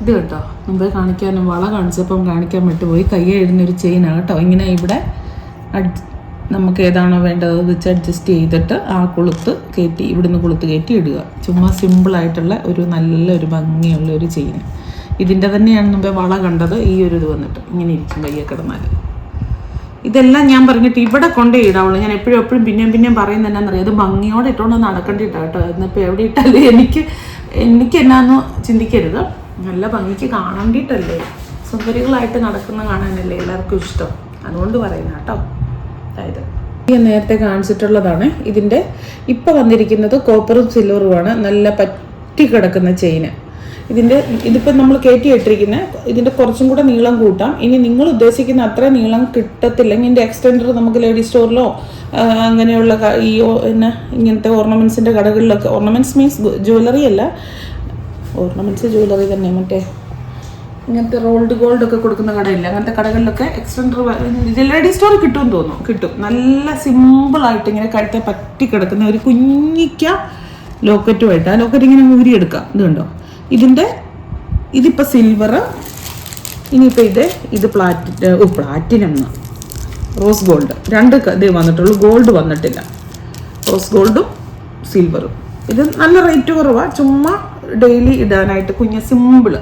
ഇത് കേട്ടോ, മുമ്പേ കാണിക്കാനും വള കാണിച്ചപ്പം കാണിക്കാൻ വിട്ടുപോയി. കയ്യെ ഇടുന്നൊരു ചെയിനാണ് കേട്ടോ. ഇങ്ങനെ ഇവിടെ നമുക്ക് ഏതാണോ വേണ്ടത് അത് വെച്ച് അഡ്ജസ്റ്റ് ചെയ്തിട്ട് ആ കൊളുത്ത് കയറ്റി, ഇവിടുന്ന് കൊളുത്ത് കയറ്റി ഇടുക. ചുമ്മാ സിമ്പിളായിട്ടുള്ള ഒരു നല്ലൊരു ഭംഗിയുള്ള ഒരു ചെയിൻ. ഇതിൻ്റെ തന്നെയാണ് മുമ്പേ വള കണ്ടത്. ഈ ഒരു ഇത് വന്നിട്ട് ഇങ്ങനെ ഇരിക്കും കയ്യെ കിടന്നാൽ. ഇതെല്ലാം ഞാൻ പറഞ്ഞിട്ട് ഇവിടെ കൊണ്ടേ ഇടാവുള്ളൂ. ഞാൻ എപ്പോഴും പിന്നെയും പറയുന്നത് എന്നാന്നറിയാം, അത് ഭംഗിയോടെ ഇട്ടുകൊണ്ട് നടക്കേണ്ടിട്ടാ കേട്ടോ. എന്നിപ്പോൾ എവിടെ ഇട്ടാലും എനിക്ക് എന്നാന്ന് ചിന്തിക്കരുത്. നല്ല ഭംഗിക്ക് കാണേണ്ടിയിട്ടല്ലേ, സുന്ദരികളായിട്ട് നടക്കുന്ന കാണാനല്ലേ എല്ലാവർക്കും ഇഷ്ടം. അതുകൊണ്ട് പറയുന്ന കേട്ടോ. അതായത് നേരത്തെ കാണിച്ചിട്ടുള്ളതാണ്. ഇതിൻ്റെ ഇപ്പോൾ വന്നിരിക്കുന്നത് കോപ്പറും സിൽവറുമാണ്. നല്ല പറ്റി കിടക്കുന്ന ചെയിന്. ഇതിപ്പോൾ നമ്മൾ കയറ്റിയിട്ടിരിക്കുന്ന ഇതിൻ്റെ കുറച്ചും കൂടെ നീളം കൂട്ടാം. ഇനി നിങ്ങൾ ഉദ്ദേശിക്കുന്ന അത്ര നീളം കിട്ടത്തില്ലെങ്കിൽ ഇതിൻ്റെ എക്സ്റ്റൻഡർ നമുക്ക് ലേഡീസ് സ്റ്റോറിലോ അങ്ങനെയുള്ള ഈ ഇങ്ങനത്തെ ഓർണമെൻറ്റ്സിൻ്റെ കടകളിലൊക്കെ, ഓർണമെൻറ്റ്സ് മീൻസ് ജ്വല്ലറി അല്ല, ഓർണമെൻറ്റ്സ് ജ്വല്ലറി തന്നെ, മറ്റേ ഇങ്ങനത്തെ റോൾഡ് ഗോൾഡ് ഒക്കെ കൊടുക്കുന്ന കടയില്ല, അങ്ങനത്തെ കടകളിലൊക്കെ എക്സ്റ്റൻഡർ ജ്വല്ലറി സ്റ്റോറിൽ കിട്ടുമെന്ന് തോന്നുന്നു. കിട്ടും. നല്ല സിമ്പിളായിട്ട് ഇങ്ങനെ കഴുത്തെ പറ്റി കിടക്കുന്ന ഒരു കുഞ്ഞിക്ക ലോക്കറ്റുമായിട്ട്. ആ ലോക്കറ്റ് ഇങ്ങനെ ഊരിയെടുക്കാം. ഇത് കണ്ടോ, ഇതിപ്പോൾ സിൽവർ, ഇനിയിപ്പോൾ ഇത് പ്ലാറ്റിനം റോസ് ഗോൾഡ്, 2 ഇതേ വന്നിട്ടുള്ളൂ, ഗോൾഡ് വന്നിട്ടില്ല. റോസ് ഗോൾഡും സിൽവറും. ഇത് നല്ല റേറ്റ് കുറവാണ്, ചുമ്മാ ഡെയിലി ഇടാനായിട്ട് കുഞ്ഞ് സിമ്പിള്.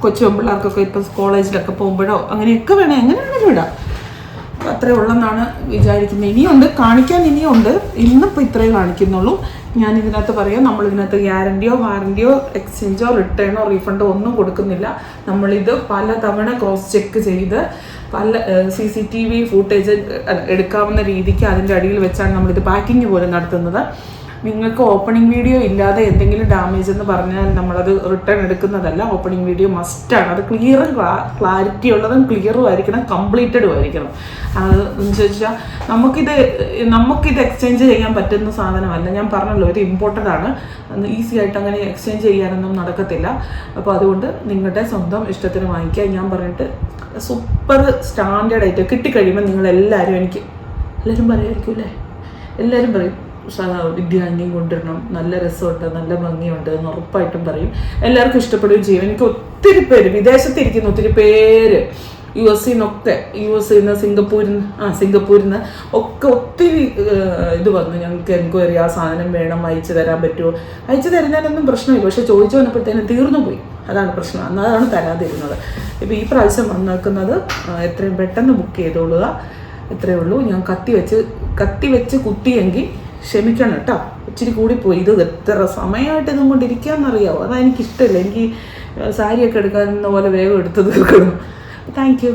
കൊച്ചു പിള്ളേർക്കൊക്കെ ഇപ്പോൾ കോളേജിലൊക്കെ പോകുമ്പോഴോ അങ്ങനെയൊക്കെ എങ്ങനെയാണെങ്കിലും ഇടാം. അപ്പോൾ അത്രയേ ഉള്ളെന്നാണ് വിചാരിക്കുന്നത്. ഇനിയുണ്ട് കാണിക്കാൻ, ഇനിയുണ്ട്. ഇന്നിപ്പോൾ ഇത്രയേ കാണിക്കുന്നുള്ളൂ. ഞാൻ ഇതിനകത്ത് പറയാം, നമ്മളിതിനകത്ത് ഗ്യാരണ്ടിയോ വാറണ്ടിയോ എക്സ്ചേഞ്ചോ റിട്ടേണോ റീഫണ്ടോ ഒന്നും കൊടുക്കുന്നില്ല. നമ്മളിത് പല തവണ ക്രോസ് ചെക്ക് ചെയ്ത് പല CCTV ഫൂട്ടേജ് എടുക്കാവുന്ന രീതിക്ക് അതിൻ്റെ അടിയിൽ വെച്ചാണ് നമ്മളിത് പാക്കിങ് പോലും നടത്തുന്നത്. നിങ്ങൾക്ക് ഓപ്പണിംഗ് വീഡിയോ ഇല്ലാതെ എന്തെങ്കിലും ഡാമേജ് എന്ന് പറഞ്ഞാൽ നമ്മളത് റിട്ടേൺ എടുക്കുന്നതല്ല. ഓപ്പണിംഗ് വീഡിയോ മസ്റ്റാണ്. അത് ക്ലിയറും ക്ലാരിറ്റി ഉള്ളതും ക്ലിയറും ആയിരിക്കണം, കംപ്ലീറ്റഡും ആയിരിക്കണം. എന്ന് ചോദിച്ചാൽ നമുക്കിത് എക്സ്ചേഞ്ച് ചെയ്യാൻ പറ്റുന്ന സാധനമല്ല. ഞാൻ പറഞ്ഞല്ലോ, ഇത് ഇമ്പോർട്ടൻ്റ് ആണ്. ഈസി ആയിട്ട് അങ്ങനെ എക്സ്ചേഞ്ച് ചെയ്യാനൊന്നും നടക്കത്തില്ല. അപ്പോൾ അതുകൊണ്ട് നിങ്ങളുടെ സ്വന്തം ഇഷ്ടത്തിന് വാങ്ങിക്കുക. ഞാൻ പറഞ്ഞിട്ട് സൂപ്പർ സ്റ്റാൻഡേർഡ് ആയിട്ട് കിട്ടിക്കഴിയുമ്പോൾ നിങ്ങളെല്ലാവരും എല്ലാവരും പറയുമായിരിക്കും, എല്ലാവരും പറയും വിദ്യാന്യം കൊണ്ടിടണം, നല്ല രസമുണ്ട്, നല്ല ഭംഗിയുണ്ട് എന്ന് ഉറപ്പായിട്ടും പറയും. എല്ലാവർക്കും ഇഷ്ടപ്പെടുകയും ചെയ്യും. എനിക്ക് ഒത്തിരി പേര് വിദേശത്തിരിക്കുന്ന ഒത്തിരി പേര് US നിന്ന് സിംഗപ്പൂരിൽ നിന്ന് ഒക്കെ ഒത്തിരി ഇത് വന്നു, ഞങ്ങൾക്ക് എൻക്വയറി, ആ സാധനം വേണം, അയച്ചു തരാൻ പറ്റുമോ? അയച്ചു തരുന്നതിനൊന്നും പ്രശ്നമില്ല. പക്ഷെ ചോദിച്ചു വന്നപ്പോഴത്തേനും തീർന്നു പോയി. അതാണ് പ്രശ്നം. അതാണ് തരാതിരുന്നത്. ഇപ്പോൾ ഈ പ്രാവശ്യം വന്നേക്കുന്നത് എത്രയും പെട്ടെന്ന് ബുക്ക് ചെയ്തോളുക. ഇത്രയേ ഉള്ളൂ. ഞാൻ കത്തി വെച്ച് കുത്തിയെങ്കിൽ ക്ഷമിക്കണം കേട്ടോ, ഇച്ചിരി കൂടിപ്പോയി. ഇത് എത്ര സമയമായിട്ട് ഇതും കൊണ്ടിരിക്കാമെന്നറിയാമോ? അതാ എനിക്കിഷ്ടമില്ല. എനിക്ക് സാരിയൊക്കെ എടുക്കാവുന്ന പോലെ വേഗം എടുത്ത് തീർക്കണം. Thank you.